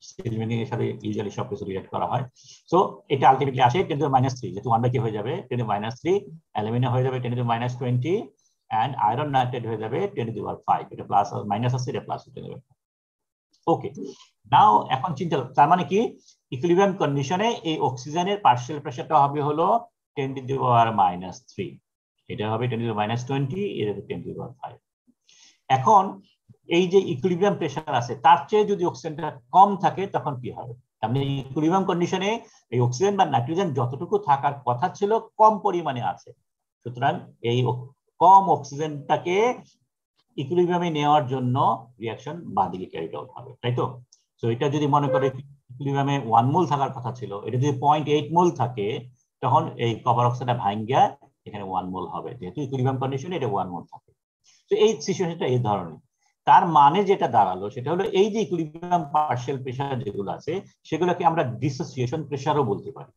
স্টিল মেকিং এর সাথে ইউজুয়ালি সবকিছু রিলেট করা হয়। সো এটা আলটিমেটলি আসে 10⁻³ যেহেতু 1 বাই কে হয়ে যাবে 10⁻³, অ্যালুমিনিয়াম হয়ে যাবে 10⁻20, এন্ড আয়রন নাইট্রেট হয়ে যাবে 10⁻5। এটা প্লাস মাইনাস আছে, এটা প্লাস হতে যাবে। ওকে, নাও এখন চিন্তা, তার মানে কি ইকুইলিব্রিয়াম কন্ডিশনে এই অক্সিজেনের পার্শিয়াল প্রেসারটা হবে হলো 10 to the power -3, এটা হবে 10 to the -20, এটা হবে 10 to the power 5। এখন এই যে ইকুইলিব্রিয়াম প্রেসার আছে তার চেয়ে যদি অক্সিজেনটা কম থাকে তখন কি হবে? মানে ইকুইলিব্রিয়াম কন্ডিশনে এই অক্সিজেন বা নাইট্রোজেন যতটুকু থাকার কথা ছিল কম পরিমাণে আছে, সুতরাং এই কম অক্সিজেনটাকে ইকুইলিব্রিয়ামে নেওয়ার জন্য রিঅ্যাকশন বাঁদিকে ক্যারি আউট হবে, তাই তো? সো এটা যদি মনে করে ইকুইলিব্রিয়ামে 1 মোল থাকার কথা ছিল, এটা যদি 0.8 মোল থাকে তখন এই কপার অক্সাইডটা ভাঙিয়া এখানে 1 মোল হবে, যেহেতু ইকুইলিব্রিয়াম কন্ডিশনে এটা 1 মোল থাকে। তো এই সিচুয়েশনটা এই ধরনের। তার মানে যেটা দাঁড়ালো সেটা হলো এই যে ইকুইলিব্রিয়াম পার্শিয়াল প্রেসার যেগুলো আছে সেগুলোকে আমরা ডিসোসিয়েশন প্রেসারও বলতে পারি।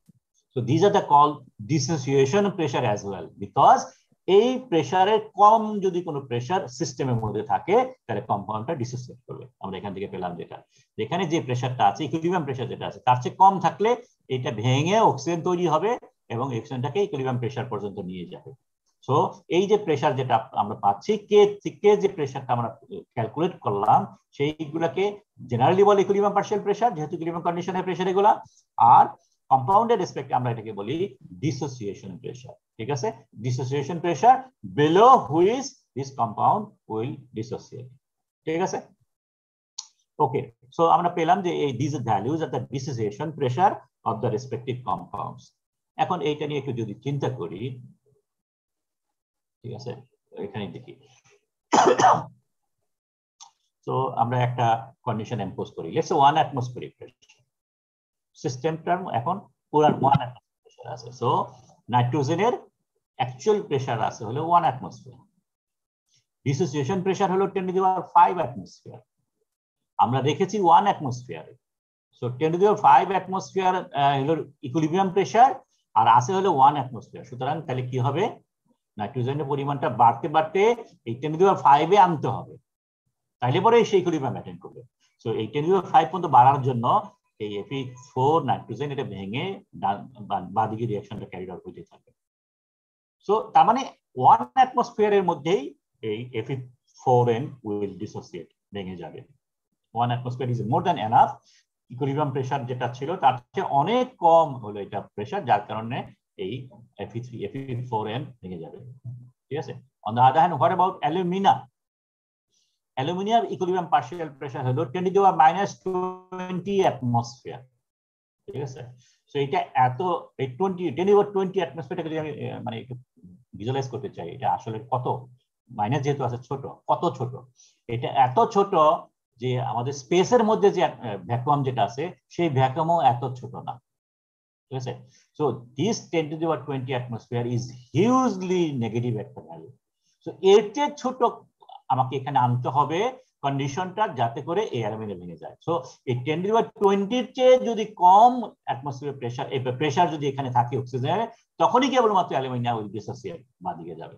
So this are the call dissociation pressure as well, because এই প্রেসারের কম যদি কোনো প্রেসার সিস্টেমের মধ্যে থাকে তাহলে কম্পাউন্ডটা ডিসোসিয়েট করবে। আমরা এখান থেকে পেলাম যেটা, যেখানে যে প্রেসারটা আছে ইকুইলিব্রিয়াম প্রেসার যেটা আছে তার চেয়ে কম থাকলে এটা ভেঙে অক্সিজেন তৈরি হবে এবং অক্সিজেনটাকে ইকুইলিব্রিয়াম প্রেসার পর্যন্ত নিয়ে যাবে। সো এই যে প্রেসার যেটা আমরা পাচ্ছি কে যে প্রেসারটা আমরা ক্যালকুলেট করলাম সেইগুলোকে জেনারেলি বলে ইকুইলিব্রিয়াম পার্শিয়াল প্রেসার, যেহেতু ইকুইলিব্রিয়াম কন্ডিশনের প্রেসার এগুলা। আর কম্পাউন্ডের রেসপেক্টে আমরা এটাকে বলি ডিসোসিয়েশন প্রেসার। ঠিক আছে, dissociation pressure below which this compound will dissociate. ঠিক আছে, ওকে। সো আমরা পেলাম যে এই this values are the dissociation pressure of the respective compounds. এখন এইটা নিয়ে একটু যদি চিন্তা করি, ঠিক আছে, এখানে দেখি। তো আমরা একটা কন্ডিশন ইম্পোজ করি, লেটস সে 1 অ্যাটমসফিয়ারিক প্রেসার। সিস্টেমটার এখন পুরো 1 অ্যাটমসফিয়ার প্রেসার আছে। সো নাইট্রোজেনের অ্যাকচুয়াল প্রেসার আছে হলো 1 অ্যাটমসফিয়ার, ডিসোসিয়েশন প্রেসার হলো 10 to the power 5 অ্যাটমসফিয়ার। আমরা রেখেছি 1 অ্যাটমসফিয়ারে। So 10 to the power 5 atmosphere হলো ইকুইলিব্রিয়াম প্রেসার আর আছে হলো 1 অ্যাটমসফিয়ার। সুতরাং তাহলে কি হবে, নাইট্রোজেনের পরিমাণটা বাড়তে বাড়তে এই 10 to the power 5 এ আনতে হবে, তাইলে পরে সেই ইকুইলিব্রিয়াম মেইনটেইন করবে। সো এই 10 to the power 5 পর্যন্ত বাড়ার জন্য এই Fe4 নাইট্রোজেন এটা ভেঙে বাঁদিকে রিঅ্যাকশনটা ক্যারি আউট হতে থাকে। সো তার মানে 1 অ্যাটমসফিয়ারের মধ্যেই এই Fe4n উইল ডিসোসিয়েট, ভেঙে যাবে। 1 atmosphere is more than enough. Equilibrium pressure যেটা ছিল তার চেয়ে অনেক কম হলো এটা প্রেসার, যার কারণে এই Fe4n ভেঙে যাবে। ঠিক আছে, on the other hand what about alumina? Aluminium equilibrium partial pressure হলো 10 to the power -20 অ্যাটমসফিয়ার। ঠিক আছে, সো এটা এত এই 10 to the power 20 অ্যাটমসফিয়ারটাকে যদি আমি মানে একটু ভিজুয়ালাইজ করতে চাই, এটা আসলে কত, মাইনাস যেহেতু আছে ছোট, কত ছোট, এটা এত ছোট যে আমাদের স্পেসের মধ্যে যে ভ্যাকুয়াম যেটা আছে সেই ভ্যাকুয়ামও এত ছোট না। ঠিক আছে, so this 10 to the power 20 atmosphere is hugely negative একটা ভ্যালু। সো এর চেয়ে ছোট আমাকে এখানে আনতে হবে কন্ডিশনটা যাতে করে এই অ্যালুমিনিয়াম ভেঙে যায়। সো এই 10 to the power 20 এর চেয়ে যদি কম অ্যাটমসফিয়ার প্রেসার, এই প্রেসার যদি এখানে থাকে অক্সিজেনের, তখনই কেবলমাত্র অ্যালুমিনিয়াম উইল ডিসোসিয়েট, বাঁদিকে যাবে।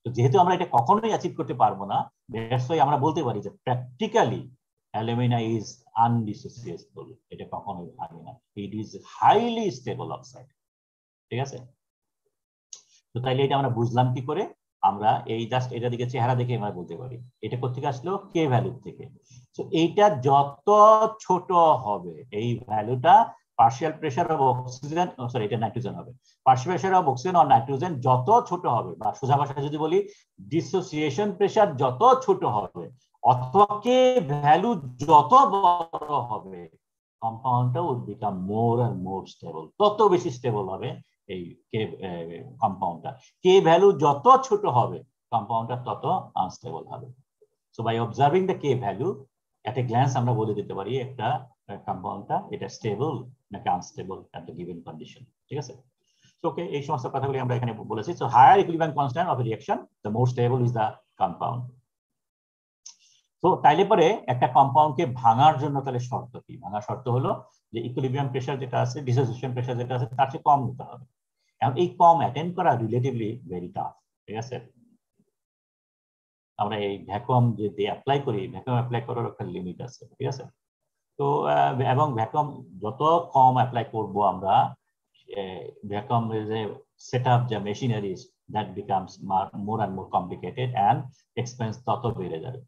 তো যেহেতু আমরা এটা কখনোই অ্যাচিভ করতে পারবো না, দ্যাটস ওয়াই আমরা বলতে পারি যে প্র্যাকটিক্যালি অ্যালুমিনা ইজ আনডিসোসিয়েবল, এটা কখনোই ভাঙে না, it is highly stable oxide. ঠিক আছে, তো তাইলে এটা আমরা বুঝলাম কি করে? আমরা এই জাস্ট এটা দিকে চেহারা দেখে আমরা বলতে পারি এটা কোথেকে আসলো, কে ভ্যালু থেকে। তো এইটা যত ছোট হবে এই ভ্যালুটা partial pressure of oxygen, sorry এটা নাইট্রোজেন হবে, partial pressure of oxygen or nitrogen যত ছোট হবে, বা সোজা ভাষায় যদি বলি ডিসোসিয়েশন প্রেসার যত ছোট হবে অথবা কে ভ্যালু যত বড় হবে, কম্পাউন্ডটা will become more and more stable, তত বেশি স্টেবল হবে এই কে কম্পাউন্ডটা। কে ভ্যালু যত ছোট হবে কম্পাউন্ডটা তত আনস্টেবল হবে। So by observing the K value at a glance আমরা বলে দিতে পারি একটা কম্পাউন্ডটা এটা স্টেবল নাকি unstable at the given condition. ঠিক আছে, সো ওকে, এই সমস্ত কথাগুলি আমরা এখানে বলেছি। So higher equilibrium constant of a reaction the more stable is the compound. তো তাইলে পরে একটা কম্পাউন্ডকে ভাঙার জন্য তাহলে শর্ত কি? ভাঙার শর্ত হলো যে ইকুইলিব্রিয়াম প্রেসার যেটা আছে, ডিসোসিয়েশন প্রেসার যেটা আছে তার চেয়ে কম নিতে হবে। এখন এই কম অ্যাটেন্ড করা রিলেটিভলি ভেরি টাফ। ঠিক আছে, আমরা এই ভ্যাকুয়াম যদি অ্যাপ্লাই করি, ভ্যাকুয়াম অ্যাপ্লাই করার একটা লিমিট আছে। ঠিক আছে, তো এবং ভ্যাকুয়াম যত কম অ্যাপ্লাই করব আমরা, ভ্যাকুয়াম যে সেট আপ যে machineries that becomes more and more complicated and expense তত বেড়ে যাবে।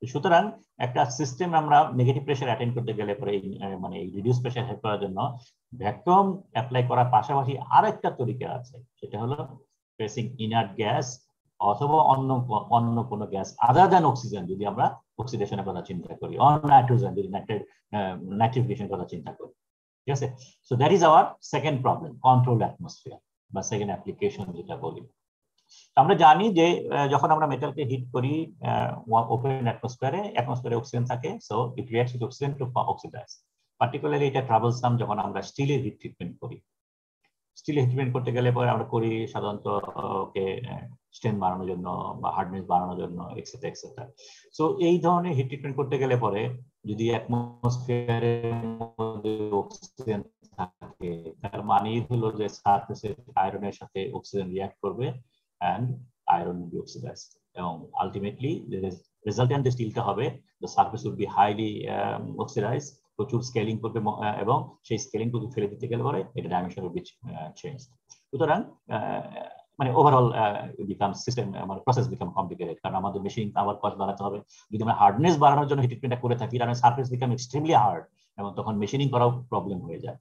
সুতরাং একটা সিস্টেম আমরা নেগেটিভ প্রেসার অ্যাটেন্ড করতে গেলে পরে মানে রিডিউস প্রেসার হেল্প করার জন্য ভ্যাকুয়াম অ্যাপ্লাই করার পাশাপাশি আরেকটা তরিকা আছে, সেটা হলো প্রেসিং ইনার্ট গ্যাস অথবা অন্য কোনো গ্যাস আদার দ্যান অক্সিজেন, যদি আমরা অক্সিডেশনের কথা চিন্তা করি, অন নাইট্রোজেন যদি নাইট্রিফিকেশনের কথা চিন্তা করি, ঠিক আছে। So that is our second problem, control atmosphere বা সেকেন্ড অ্যাপ্লিকেশন যেটা বলি। আমরা জানি যে যখন আমরা মেটালকে হিট করি ওপেন অ্যাটমসফিয়ারে অক্সিজেন থাকে, so it reacts with oxygen to oxidize. Particularly এটা ট্রাবলসাম যখন আমরা স্টিলের হিট ট্রিটমেন্ট করি। স্টিলের হিট ট্রিটমেন্ট করতে গেলে পরে আমরা করি সাধারণত ওকে স্ট্রেংথ বাড়ানোর জন্য বা হার্ডনেস বাড়ানোর জন্য এক্সেট্রা এক্সেট্রা। সো এই ধরনের হিট ট্রিটমেন্ট করতে গেলে পরে যদি অ্যাটমসফিয়ারের মধ্যে অক্সিজেন থাকে, তার মানেই হলো যে সারফেসের আয়রনের সাথে অক্সিজেন রিঅ্যাক্ট করবে and iron will be oxidized, এবং ultimately the resultant যে স্টিলটা হবে, the surface will be highly oxidized, প্রচুর স্কেলিং করবে এবং সেই স্কেলিং যদি ফেলে দিতে গেলে পরে এটা ডাইমেনশন will be changed। সুতরাং মানে ওভারঅল বিকাম সিস্টেম মানে প্রসেস বিকাম কমপ্লিকেটেড, কারণ আমাদের মেশিন আবার কস্ট বাড়াতে হবে। যদি আমরা হার্ডনেস বাড়ানোর জন্য হিট ট্রিটমেন্টটা করে থাকি, তাহলে সারফেস বিকাম এক্সট্রিমলি হার্ড এবং তখন মেশিনিং করাও প্রবলেম হয়ে যায়।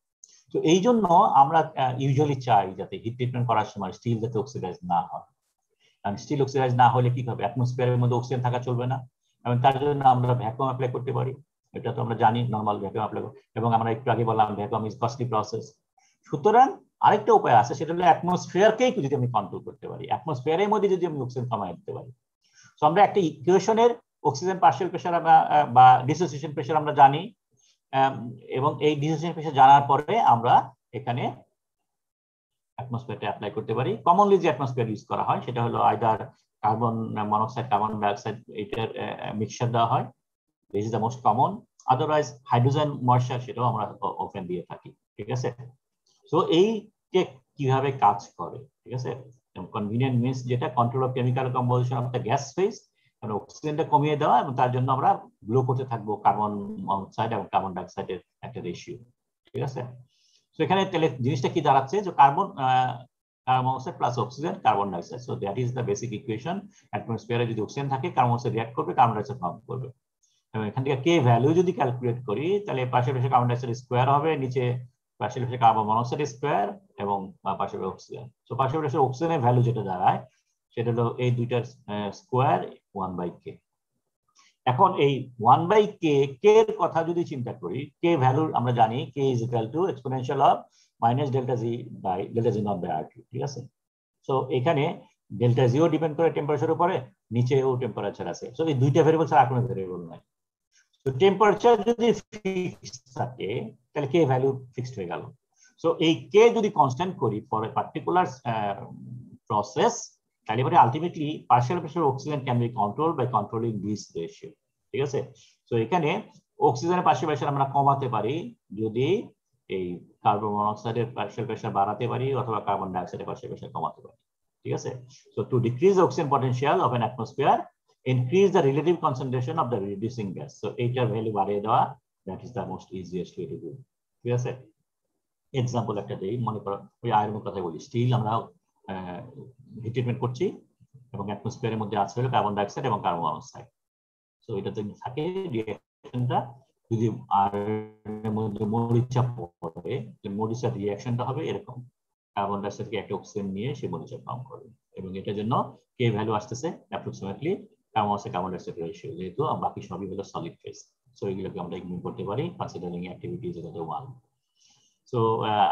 তো এই জন্য আমরা ইউজুয়ালি চাই যাতে হিট ট্রিটমেন্ট করার সময় স্টিল যাতে অক্সিডাইজ না হয়। আর স্টিল অক্সিডাইজ না হলে কি হবে, অ্যাটমসফিয়ারের মধ্যে অক্সিজেন থাকা চলবে না, এবং তার জন্য আমরা ভ্যাকুয়াম অ্যাপ্লাই করতে পারি। এটা তো আমরা জানি নরমাল ভ্যাকুয়াম অ্যাপ্লাই, এবং আমরা একটু আগে বললাম ভ্যাকুয়াম ইজ কস্টলি প্রসেস। সুতরাং আরেকটা উপায় আছে, সেটা হলো অ্যাটমসফিয়ারকেই যদি আমি কন্ট্রোল করতে পারি, অ্যাটমসফিয়ারের মধ্যে যদি আমি অক্সিজেন কমাই দিতে পারি। তো আমরা একটা ইকুয়েশনের অক্সিজেন পার্শিয়াল প্রেসার বা ডিসোসিয়েশন প্রেসার আমরা জানি, এবং এই ডিসোসিয়েশন প্রেসার জানার পরে আমরা এখানে অ্যাটমসফিয়ারটা অ্যাপ্লাই করতে পারি। কমনলি যে অ্যাটমসফিয়ার ইউজ করা হয় সেটা হলো either carbon monoxide, carbon dioxide, এটার মিক্সচার দেওয়া হয়, this is the most common. Otherwise hydrogen moisture সেটাও আমরা ওপেন দিয়ে থাকি, ঠিক আছে। সো এই যে কিভাবে কাজ করে, ঠিক আছে, কনভিনিয়েন্ট মিনস যেটা control of chemical composition of the gas phase, মানে অক্সিজেনটা কমিয়ে দেওয়া, এবং তার জন্য আমরা গ্লো করতে থাকবো কার্বন মনোক্সাইড এবং কার্বন ডাইঅক্সাইডের একটা রেশিও, ঠিক আছে। তো এখানে তাহলে জিনিসটা কি দাঁড়াচ্ছে, যে carbon monoxide plus oxygen carbon dioxide, so that is the basic equation. অ্যাটমসফিয়ারে যদি অক্সিজেন থাকে, কার্বন মনোক্সাইড রিঅ্যাক্ট করবে, কার্বন ডাইঅক্সাইড ফর্ম করবে। এবং এখান থেকে কে ভ্যালু যদি ক্যালকুলেট করি, তাহলে পাশে পাশে কার্বন ডাইঅক্সাইড স্কোয়ার হবে, নিচে পাশে পাশে কার্বন মনোক্সাইড স্কোয়ার এবং পাশে পাশে অক্সিজেন। তো পাশে পাশে অক্সিজেনের ভ্যালু যেটা দাঁড়ায় সেটা হলো এই দুইটার স্কোয়ার 1/k। এখন এই 1/k এর কথা যদি চিন্তা করি, কে ভ্যালু আমরা জানি k is equal to exponential of minus delta G by delta G not by r2, ঠিক আছে। সো এখানে ডেল্টা জিও ডিপেন্ড করে টেম্পারেচারের উপরে, নিচেও টেম্পারেচার আছে। সো এই দুইটা ভেরিয়েবল ছাড়া কোনো ভেরিয়েবল নাই। তো টেম্পারেচার যদি ফিক্সড থাকে, তাহলে কে ভ্যালু ফিক্সড হয়ে গেল। সো এই কে যদি কনস্ট্যান্ট করি ফর এ পার্টিকুলার প্রসেস, তাহলে পরে ultimately partial pressure oxygen can be control by controlling this ratio, ঠিক আছে। তো এখানে অক্সিজেনের পার্শিয়াল প্রেসার আমরা কমাতে পারি যদি এই কার্বন মনোক্সাইডের পার্শিয়াল প্রেসার বাড়াতে পারি, অথবা কার্বন ডাইঅক্সাইডের পার্শিয়াল প্রেসার কমাতে পারি, ঠিক আছে। So two decrease oxygen potential of an atmosphere, increase the relative concentration of the reducing gas. So এইটার ভ্যালু বাড়িয়ে দেওয়া, that is the most easiest way to do, ঠিক আছে। এক্সাম্পল একটা দেই, মনে করো ওই আয়রনের কথা বলি, স্টিল আমরা হিট ট্রিটমেন্ট করছি এবং অ্যাটমসফিয়ারের মধ্যে আছে হলো কার্বন ডাইঅক্সাইড এবং কার্বন মনোক্সাইড। সো এটা যদি থাকে রিঅ্যাকশনটা, যদি আয়রনের মধ্যে মরিচা পড়ে, মরিচার রিঅ্যাকশনটা হবে এরকম, কার্বন ডাইঅক্সাইডকে একটা অক্সিজেন নিয়ে সে মরিচা ফর্ম করবে, এবং এটার জন্য কে ভ্যালু আসতেছে অ্যাপ্রক্সিমেটলি কার্বন ডাইঅক্সাইড রেশিও, যেহেতু বাকি সবই হলো সলিড ফেজ। সো এগুলোকে আমরা ইগনোর করতে পারি কনসিডারিং অ্যাক্টিভিটিজ এর মধ্যে 1। সো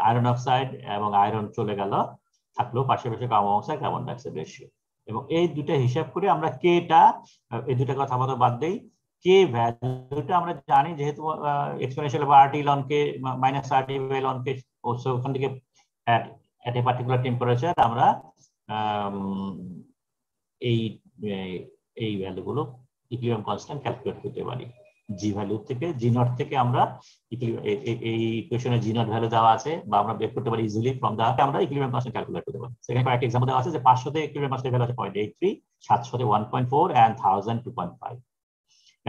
আয়রন অক্সাইড এবং আয়রন চলে গেল, থাকলো পাশাপাশি carbon oxide carbon dioxide ratio, এবং এই দুটো হিসাব করে আমরা কেটা, এই দুটো কথা আমাদের বাদ দেই, কে ভ্যালুটা আমরা জানি যেহেতু এক্সপোনেনশিয়াল বা RT ln k minus RT ln k, ওখান থেকে at a particular temperature আমরা এই ভ্যালুগুলো ইকুইলিব্রিয়াম কনস্ট্যান্ট ক্যালকুলেট করতে পারি। জি ভ্যালু থেকে, জি নট থেকে আমরা এই ইকুয়েশনে জি নট ভ্যালু দেওয়া আছে, বা আমরা বের করতে পারি ইজিলি ফ্রম দা, আমরা ইকুইলিব্রিয়াম কনস্ট্যান্ট ক্যালকুলেট করতে পারি। সেখানে কয়েকটা एग्जांपल দেওয়া আছে যে 500 তে ইকুইলিব্রিয়াম কনস্ট্যান্ট ভ্যালু আছে 0.83, 700 তে 1.4 and 1000 2.5,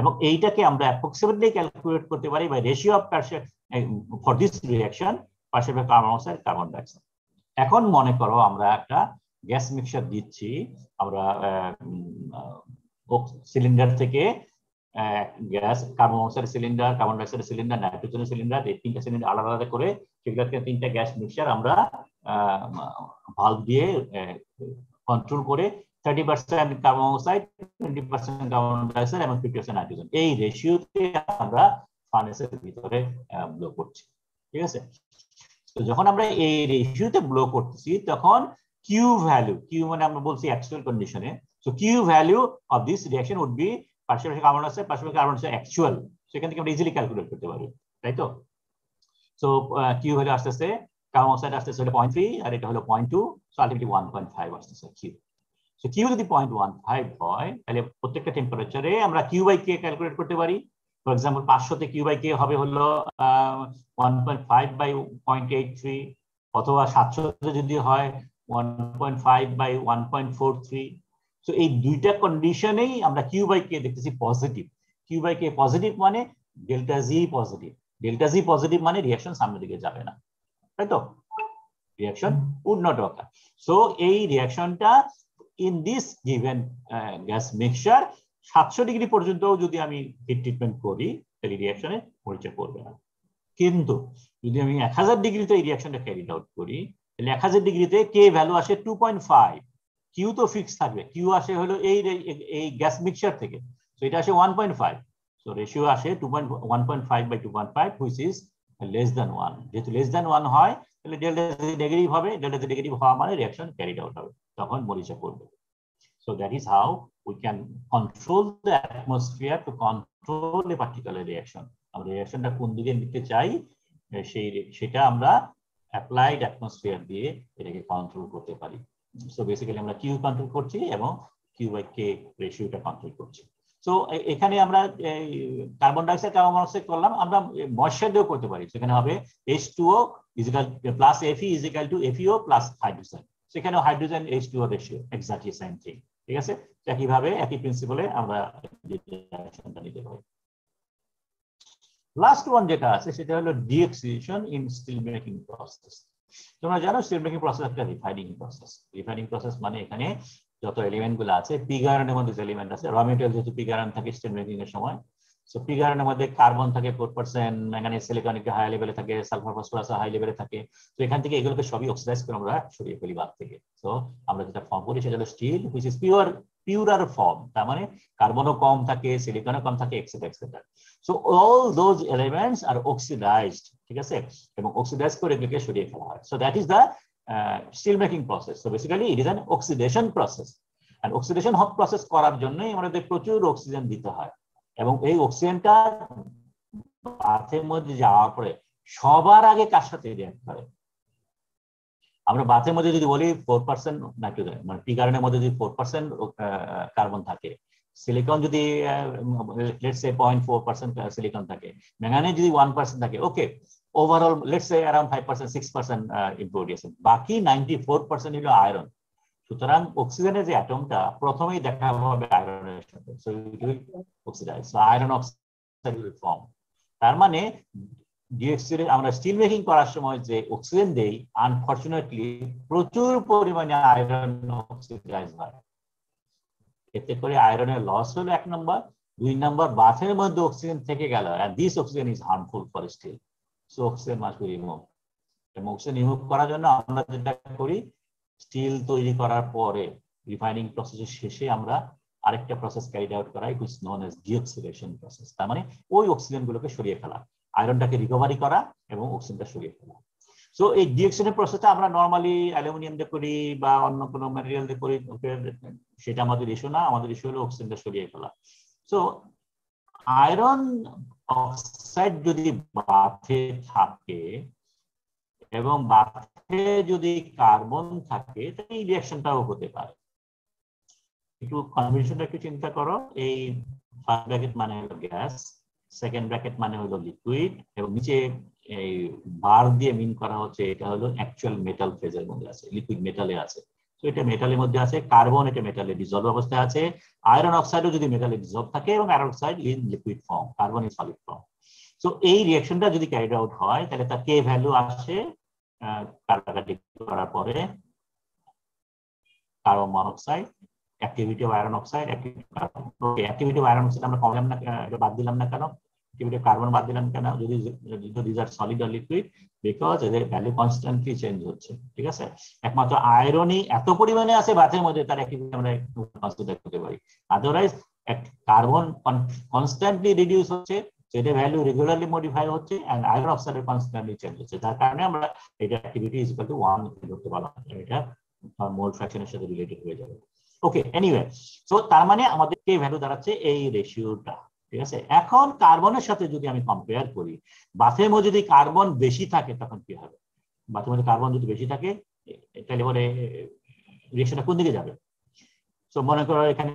এবং এইটাকে আমরা অ্যাপ্রক্সিমেটলি ক্যালকুলেট করতে পারি by ratio of partial for this reaction partial carbon oxide carbon dioxide. এখন মনে করো আমরা একটা গ্যাস মিক্সচার দিচ্ছি, আমরা সিলিন্ডার থেকে gas, carbon monoxide cylinder, carbon dioxide cylinder, nitrogen cylinder, এই 3টা সিলিন্ডার আলাদা আলাদা করে সেগুলোকে 3টা গ্যাস মিক্সচার আমরা ভালভ দিয়ে কন্ট্রোল করে 30% কার্বন মনোক্সাইড, 20% কার্বন ডাইঅক্সাইড এবং 50% নাইট্রোজেন, এই রেশিওতে আমরা ফার্নেসের ভিতরে ব্লো করছি। ঠিক আছে, তো যখন আমরা এই রেশিওতে ব্লো করতেছি তখন কিউ ভ্যালু, কিউ মানে আমরা বলছি অ্যাকচুয়াল কন্ডিশনে, so Q value of this reaction would be partial carbon dioxide, partial carbon dioxide actual, সেখান থেকে আমরা ইজিলি ক্যালকুলেট করতে পারি, তাই তো। সো কিউ ভ্যালু আসতেছে, কার্বন মনোক্সাইড আসতেছে হলো 0.3 আর এটা হলো 0.2, সো আলটিমেটলি 1.5 আসতেছে কিউ। সো কিউ যদি 0.15 হয় তাহলে প্রত্যেকটা টেম্পারেচারে আমরা কিউ বাই কে ক্যালকুলেট করতে পারি। ফর এক্সাম্পল 500 তে কিউ বাই কে হবে হলো 1.5 বাই 0.83, অথবা 700 তে যদি হয় 1.5 বাই 1.43। সো এই দুইটা কন্ডিশনেই আমরা কিউ বাই কে দেখতেছি positive. Q by K positive মানে delta G positive, delta G positive মানে রিঅ্যাকশন সামনের দিকে যাবে না, তাই তো, reaction would not occur. So এই রিঅ্যাকশনটা in this given gas mixture 700 degree পর্যন্ত যদি আমি হিট ট্রিটমেন্ট করি তাহলে রিঅ্যাকশনে পরিচয় করবে না। কিন্তু যদি আমি 1000 ডিগ্রিতে এই রিঅ্যাকশনটা ক্যারিড আউট করি তাহলে 1000 ডিগ্রিতে কে ভ্যালু আসে 2.5, কিউ তো ফিক্স থাকবে, কিউ আসে হলো এই গ্যাস মিক্সচার থেকে, সো এটা আসে 1.5, সো রেশিও আসে 1.5 by 2.5 which is less than 1। যেহেতু লেস দ্যান 1 হয় তাহলে ডেল্টা জি নেগেটিভ হবে, ডেল্টা জি নেগেটিভ হওয়া মানে রিঅ্যাকশন ক্যারিড আউট হবে, তখন মরিচা পড়বে। So that is how we can control the atmosphere to control a particular reaction. আমরা রিঅ্যাকশনটা কোন দিকে নিতে চাই সেটা আমরা অ্যাপ্লাইড অ্যাটমসফিয়ার দিয়ে এটাকে কন্ট্রোল করতে পারি। সো বেসিক্যালি আমরা কিউ কন্ট্রোল করছি এবং কিউ বাই কে রেশিওটা কন্ট্রোল করছি। সো এখানে আমরা কার্বন ডাইঅক্সাইড, কার্বন মনোক্সাইড করলাম, আমরা ময়েশ্চার দিয়েও করতে পারি। সেখানে হবে H2O plus Fe is equal to FeO plus hydrogen, সেখানে hydrogen H2O ratio exactly same thing. ঠিক আছে, একইভাবে একই প্রিন্সিপালে আমরা রিঅ্যাকশনটা নিতে পারি। লাস্ট ওয়ান যেটা আছে সেটা হলো ডিঅক্সিডেশন ইন স্টিল মেকিং প্রসেস। তোমরা জানো স্টিল মেকিং প্রসেস একটা রিফাইনিং প্রসেস। রিফাইনিং প্রসেস মানে এখানে যত এলিমেন্ট গুলো আছে, পিগ আয়রনের মধ্যে যে এলিমেন্ট আছে, র মেটেরিয়াল যেহেতু পিগ আয়রন থাকে স্টিল মেকিং এর সময়, সো পিগ আয়রনের মধ্যে কার্বন থাকে 4%, ম্যাঙ্গানিজ সিলিকন একটু হাই লেভেলে থাকে, সালফার ফসফরাস হাই লেভেলে থাকে। তো এখান থেকে এগুলোকে সবই অক্সিডাইজ করে আমরা সরিয়ে ফেলি বাদ থেকে। তো আমরা যেটা ফর্ম করি সেটা হলো steel which is purer form, তার মানে কার্বনও কম থাকে, সিলিকনও কম থাকে, etcetera etcetera. So all those elements are oxidized, ঠিক আছে, এবং অক্সিডাইজ করে এগুলোকে সরিয়ে ফেলা হয়। So that is the steel making process. So basically it is an oxidation process, আর অক্সিডেশন প্রসেস করার জন্যই আমাদের প্রচুর অক্সিজেন দিতে হয়, এবং এই অক্সিজেনটা বাথের মধ্যে যাওয়ার পরে সবার আগে কার সাথে রিঅ্যাক্ট করে? আমরা বাথের মধ্যে যদি বলি 4% নাইট্রোজেন, মানে পিগ আয়রনের মধ্যে যদি 4% কার্বন থাকে, সিলিকন যদি লেটস সে 0.4% সিলিকন থাকে, ম্যাঙ্গানিজ যদি 1% থাকে, okay, overall let's say around 5% 6% impurity আছে, বাকি 94% হলো আয়রন। সুতরাং অক্সিজেনের যে অ্যাটমটা প্রথমেই দেখা হবে আয়রনের সাথে, so it will oxidise, so iron oxide will form. তার মানে ডিঅক্সিডেশন আমরা স্টিল মেকিং করার সময় যে অক্সিজেন দেই, আনফরচুনেটলি প্রচুর পরিমাণে আয়রন অক্সিডাইজ হয়। এতে করে আয়রনের লস হলো 1 নম্বর, 2 নম্বর বাথের মধ্যে অক্সিজেন থেকে গেল, and this oxygen is harmful for steel, so oxygen must be removed. এবং অক্সিজেন রিমুভ করার জন্য আমরা যেটা করি, স্টিল তৈরি করার পরে রিফাইনিং প্রসেসের শেষে আমরা আরেকটা প্রসেস ক্যারিড আউট করাই which non as deoxidation process. তার মানে ওই অক্সিজেন গুলোকে সরিয়ে ফেলা, আয়রনটাকে রিকভারি করা এবং অক্সিজেনটা সরিয়ে ফেলা। সো এই ডিঅক্সিডেশন প্রসেসটা আমরা নরমালি অ্যালুমিনিয়াম দিয়ে করি বা অন্য কোনো ম্যাটেরিয়াল দিয়ে করি, সেটা আমাদের ইস্যু না, আমাদের ইস্যু হলো অক্সিজেনটা সরিয়ে ফেলা। সো আয়রন অক্সাইড যদি বাথে থাকে এবং বাথে যদি কার্বন থাকে তাহলে এই রিঅ্যাকশনটাও হতে পারে। একটু কনভেনশনটা একটু চিন্তা করো, এই ফার্স্ট ব্র্যাকেট মানে হলো গ্যাস, সেকেন্ড ব্র্যাকেট মানে হলো লিকুইড, এবং নিচে এই বার দিয়ে মিন করা হচ্ছে এটা হলো অ্যাকচুয়াল মেটাল ফেজের মধ্যে আছে, লিকুইড মেটালে আছে। তো এটা মেটালের মধ্যে আছে, কার্বন এটা মেটালে ডিসলভ অবস্থায় আছে, আয়রন অক্সাইডও যদি মেটালে ডিসলভ থাকে এবং iron oxide in liquid form, carbon in solid foam. So এই রিঅ্যাকশনটা যদি ক্যারিড আউট হয় তাহলে তার কে ভ্যালু আসে কাটাকাটি করার পরে carbon monoxide activity of iron oxide, activity of iron oxide আমরা কমালাম না, বাদ দিলাম না কেন? অ্যাক্টিভিটি অফ কার্বন বাদ দিলাম কেন? যদি this are solid or liquid, because এদের ভ্যালু কনস্ট্যান্টলি চেঞ্জ হচ্ছে, ঠিক আছে? একমাত্র আয়রনই এত পরিমাণে আছে বাথের মধ্যে, তার অ্যাক্টিভিটি আমরা কনসিডার করতে পারি। আদারওয়াইজ কার্বন কনস্ট্যান্টলি রিডিউস হচ্ছে, যেটা ভ্যালু রেগুলারলি মডিফাই হচ্ছে, and iron oxide constantly change হচ্ছে, যার কারণে আমরা এটা অ্যাক্টিভিটি ইজ ইকুয়াল টু 1 করতে পারলাম, এটা মোল ফ্র্যাকশনের সাথে রিলেটেড হয়ে যাবে। ওকে, এনিওয়ে, সো তার মানে আমাদের কে ভ্যালু দাঁড়াচ্ছে এই রেশিওটা, ঠিক আছে? এখন কার্বনের সাথে যদি আমি কম্পেয়ার করি, বাথের মধ্যে যদি কার্বন বেশি থাকে তখন কি হবে? বাথের মধ্যে কার্বন যদি বেশি থাকে তাহলে পরে রিঅ্যাকশনটা কোন দিকে যাবে? সো মনে করো এখানে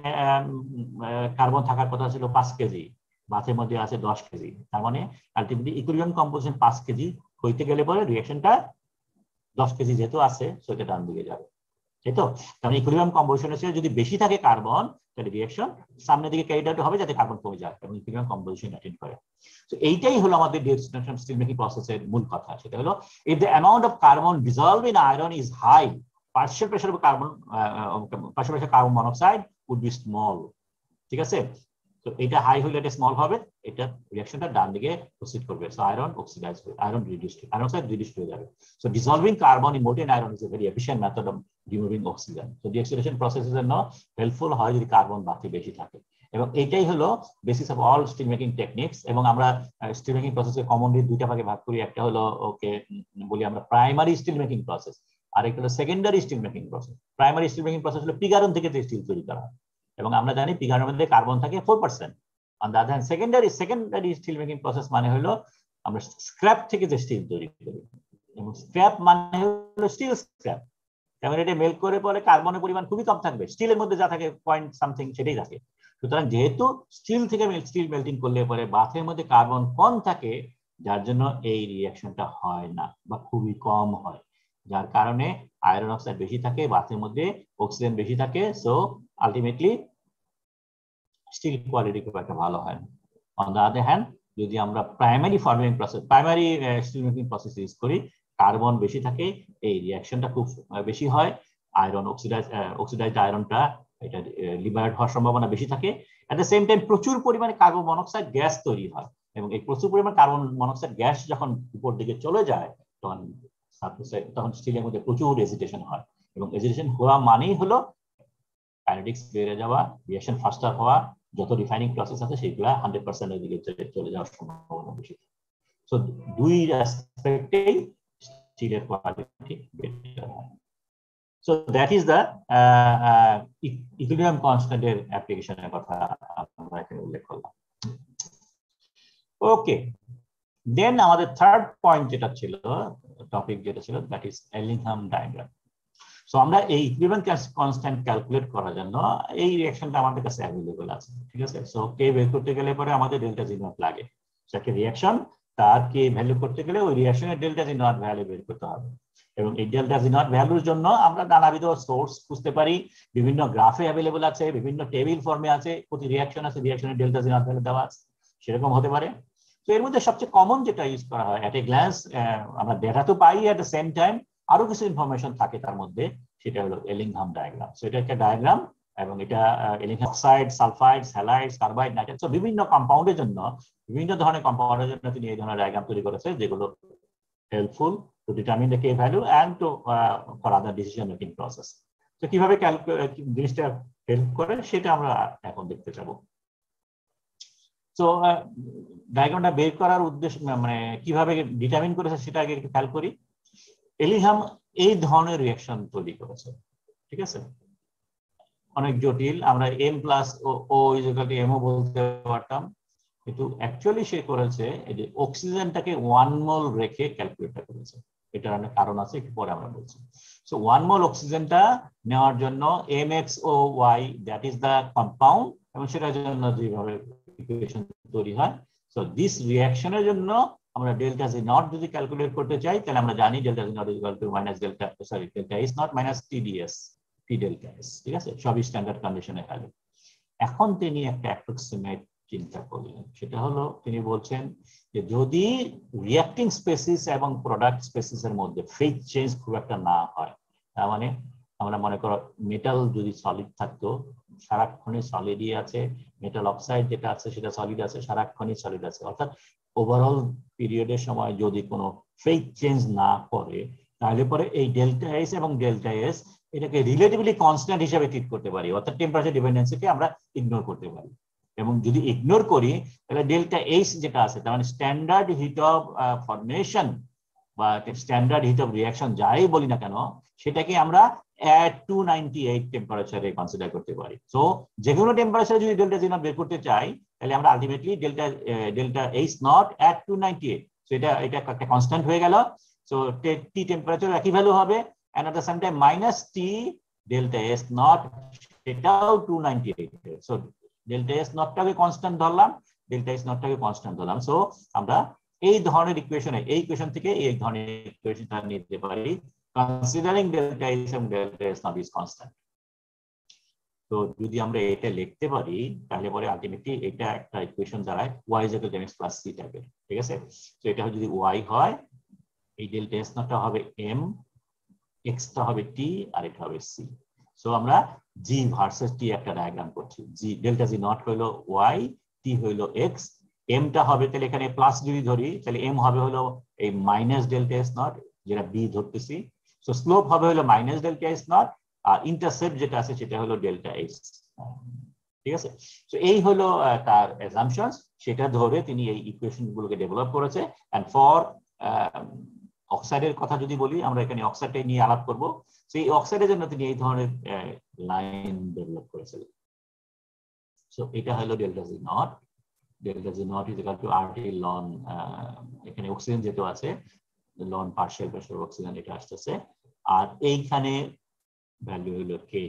কার্বন থাকার কথা ছিল 5 কেজি, বাথের মধ্যে আছে 10 কেজি, তার মানে আলটিমেটলি ইকুইলিব্রিয়াম কম্পোজিশন 5 কেজি হইতে গেলে পরে রিঅ্যাকশনটা 10 কেজি যেহেতু আছে সেটা ডান দিকে যাবে, তাই তো? কারণ ইকুইলিব্রিয়াম কম্পোজিশনের চেয়ে যদি বেশি থাকে কার্বন, তাহলে রিঅ্যাকশন সামনের দিকে ক্যারিড আউট হবে যাতে কার্বন কমে যায় এবং ইকুইলিব্রিয়াম কম্পোজিশন অ্যাটেইন করে। তো এইটাই হলো আমাদের ডিসটিলেশন স্টিল মেকিং প্রসেসের মূল কথা, সেটা হলো if the amount of carbon dissolve in iron is high, partial pressure of carbon monoxide would be small, ঠিক আছে? তো এটা হাই হলে এটা স্মল হবে, এটা রিঅ্যাকশনটা ডান দিকে প্রসিড করবে, সো আয়রন অক্সিডাইজ হবে, আয়রন অক্সাইড রিডিউস হয়ে যাবে। So dissolving carbon in molten iron is a very efficient method of removing oxygen. So deoxidation process এর জন্য হেল্পফুল হয় যদি কার্বন বাকি বেশি থাকে, এবং এইটাই হলো basis of all still making techniques. এবং আমরা স্টিল মেকিং প্রসেসকে কমনলি দুইটা ভাগে ভাগ করি, একটা হলো ওকে বলি আমরা প্রাইমারি স্টিল মেকিং প্রসেস, আর একটা হলো secondary steel making process. Primary steel making process হলো পিগ আয়রন থেকে স্টিল তৈরি করা হয়, এবং আমরা জানি পিগ আয়রনের মধ্যে কার্বন থাকে 4%। On the other hand secondary steel making process মানে হলো আমরা স্ক্র্যাপ থেকে যে স্টিল তৈরি করি, এবং স্ক্র্যাপ মানে হলো স্টিল স্ক্র্যাপ, এবং এটা মেল্ট করে পরে কার্বনের পরিমাণ খুবই কম থাকবে, স্টিলের মধ্যে যা থাকে পয়েন্ট সামথিং সেটাই থাকে। সুতরাং যেহেতু স্টিল থেকে স্টিল মেল্টিং করলে পরে বাথের মধ্যে কার্বন কম থাকে, যার জন্য এই রিঅ্যাকশনটা হয় না বা খুবই কম হয়, যার কারণে আয়রন অক্সাইড বেশি থাকে, বাথের মধ্যে অক্সিজেন বেশি থাকে, সো আলটিমেটলি স্টিল কোয়ালিটি খুব একটা ভালো হয় না। অন দ্য আদার হ্যান্ড যদি আমরা primary forming process, primary steel making process use করি, কার্বন বেশি থাকে, এই রিঅ্যাকশনটা খুব বেশি হয়, আয়রন অক্সিডাইজড আয়রনটা এটা লিবারেট হওয়ার সম্ভাবনা বেশি থাকে। এট দ্য সেম টাইম প্রচুর পরিমাণে কার্বন মনোক্সাইড গ্যাস তৈরি হয়, এবং এই প্রচুর পরিমাণ কার্বন মনোক্সাইড গ্যাস যখন উপর দিকে চলে যায় তখন স্টিলের মধ্যে প্রচুর এজিটেশন হয়, এবং এজিটেশন হওয়া মানেই হলো কাইনেটিক্স বেড়ে যাওয়া, রিঅ্যাকশন ফাস্টার হওয়া, যত রিফাইনিং প্রসেস আছে সেগুলা 100% এর দিকে চলে যাওয়ার সম্ভাবনা বেশি। সো দুই অ্যাসপেক্টেই স্টিলের কোয়ালিটি বেটার হয়। So that is the equilibrium কনস্ট্যান্টের অ্যাপ্লিকেশনের কথা আমরা এখানে উল্লেখ করলাম। ওকে, দেন আমাদের থার্ড পয়েন্ট যেটা ছিল, টপিক যেটা ছিল, দ্যাট ইজ এলিংহাম ডায়াগ্রাম। সো আমরা এই ইকুইলিব্রিয়াম কনস্ট্যান্ট ক্যালকুলেট করার জন্য এই রিঅ্যাকশনটা আমাদের কাছে অ্যাভেলেবল আছে, ঠিক আছে? সো কে বের করতে গেলে পরে আমাদের ডেল্টা জি নট লাগে, একটা রিঅ্যাকশন তার কে ভ্যালু করতে গেলে ওই রিঅ্যাকশনের ডেল্টা জি নট ভ্যালু বের করতে হবে, এবং এই ডেল্টা জি নট ভ্যালুর জন্য আমরা নানাবিধ সোর্স খুঁজতে পারি, বিভিন্ন গ্রাফে অ্যাভেলেবল আছে, বিভিন্ন টেবিল ফর্মে আছে, প্রতি রিঅ্যাকশন আছে রিঅ্যাকশনের ডেল্টা জি নট ভ্যালু দেওয়া আছে, সেরকম হতে পারে। তো এর মধ্যে সবচেয়ে কমন যেটা ইউজ করা হয়, এট এ গ্ল্যান্স আমরা ডেটা তো পাই, এট দ্য সেম টাইম আরো কিছু ইনফরমেশন থাকে তার মধ্যে, সেটা হলো এলিংহাম ডায়াগ্রাম। সো এটা একটা ডায়াগ্রাম, এবং এটা এলিংহাম অক্সাইড, সালফাইডস, হ্যালাইডস, কার্বাইড, নাইট্রেট, সো বিভিন্ন কম্পাউন্ডের জন্য, বিভিন্ন ধরনের কম্পাউন্ডের জন্য তিনি এই ধরনের ডায়াগ্রাম তৈরি করেছে, যেগুলো helpful to determine the K value and to for other decision making process. তো কিভাবে জিনিসটা হেল্প করে সেটা আমরা এখন দেখতে যাব। সো ডায়াগ্রামটা বের করার উদ্দেশ্য, মানে কিভাবে ডিটারমিন করেছে সেটা আগে একটু খেয়াল করি। এলিংহাম এই ধরনের রিঅ্যাকশন তৈরি করেছে, ঠিক আছে? অনেক জটিল, আমরা M plus O is equal to MO বলতে পারতাম, কিন্তু অ্যাকচুয়ালি সে করেছে এই যে অক্সিজেনটাকে 1 মোল রেখে ক্যালকুলেটটা করেছে। এটার অনেক কারণ আছে, একটু পরে আমরা বলছি। সো 1 মোল অক্সিজেনটা নেওয়ার জন্য MXOY, that is the compound, এবং সেটার জন্য যেভাবে ইকুয়েশন তৈরি হয়। সো দিস রিঅ্যাকশনের জন্য আমরা ডেল্টা জি নট যদি ক্যালকুলেট করতে চাই, তাহলে আমরা জানি delta G not is equal to minus delta, sorry delta S not minus TdS, T delta S, ঠিক আছে? সবই স্ট্যান্ডার্ড কন্ডিশনে ভ্যালু। এখন তিনি একটা অ্যাপ্রক্সিমেট চিন্তা করলেন, সেটা হলো তিনি বলছেন যে যদি রিঅ্যাক্টিং স্পেসিস এবং প্রোডাক্ট স্পেসিস এর মধ্যে ফেজ চেঞ্জ খুব একটা না হয়, তার মানে আমরা মনে করো মেটাল যদি সলিড থাকতো, সারাক্ষণই সলিডই আছে, মেটাল অক্সাইড যেটা আছে সেটা সলিড আছে, সারাক্ষণই সলিড আছে, অর্থাৎ ওভারঅল পিরিয়ডের সময় যদি কোনো ফেজ চেঞ্জ না করে তাহলে পরে এই ডেল্টা এস এবং ডেল্টা এস এটাকে রিলেটিভলি কনস্ট্যান্ট হিসেবে ট্রিট করতে পারি, অর্থাৎ টেম্পারেচার ডিপেন্ডেন্সিকে আমরা ইগনোর করতে পারি। এবং যদি ইগনোর করি তাহলে ডেল্টা এইচ যেটা আছে তার মানে স্ট্যান্ডার্ড হিট অফ ফরমেশন বা স্ট্যান্ডার্ড হিট অফ রিঅ্যাকশন যাই বলি না কেন সেটাকে আমরা at 298 টেম্পারেচারে কনসিডার করতে পারি। সো যে কোনো টেম্পারেচারে যদি ডেল্টা জি নট বের করতে চাই তাহলে আমরা ultimately delta H not at 298, so এটা একটা কনস্ট্যান্ট হয়ে গেল। সো টি টেম্পারেচার একই ভ্যালু হবে, and at the same time minus t delta s not সেটাও 298। সো ডেল্টা এস নটটাকে কনস্ট্যান্ট ধরলাম, ডেল্টা এস নটটাকে কনস্ট্যান্ট ধরলাম। সো আমরা এই ধরনের ইকুয়েশনে এই ইকুয়েশন থেকে এই ধরনের ইকুয়েশনটা নিতে পারি considering delta s and delta s not is constant। তো যদি আমরা এটা লিখতে পারি তাহলে পরে আলটিমেটলি এটা একটা ইকুয়েশন দাঁড়ায় y is equal to mx plus c টাইপের, ঠিক আছে। তো এটা যদি y হয় এই ডেল্টা s নটটা হবে m, x টা হবে t আর এটা হবে c। সো আমরা g ভার্সেস t একটা ডায়াগ্রাম করছি, g ডেল্টা g নট হলো y, t হলো x, m টা হবে তাহলে এখানে প্লাস যদি ধরি তাহলে m হবে হলো এই মাইনাস ডেল্টা s নট যেটা b ধরতেছি। সো স্লোপ হবে হলো মাইনাস ডেল্টা s নট আর ইন্টারসেপ্ট যেটা আছে সেটা হলো ডেল্টা s, ঠিক আছে। সো এই হলো তার অ্যাজাম্পশনস, সেটা ধরে তিনি এই ইকুয়েশন গুলোকে ডেভেলপ করেছে। এন্ড ফর অক্সাইডের কথা যদি বলি আমরা এখানে অক্সাইডটা নিয়ে আলাপ করব, সেই অক্সাইডের জন্য তিনি এই ধরনের লাইন ডেভেলপ করেছিলেন। সো এটা হলো delta G not, delta G not is equal to RT লন, এখানে অক্সিজেন যেটা আছে লন পার্শিয়াল প্রেসার অক্সিজেন এটা আসতেছে, আর এইখানে ভ্যালু হলো কে।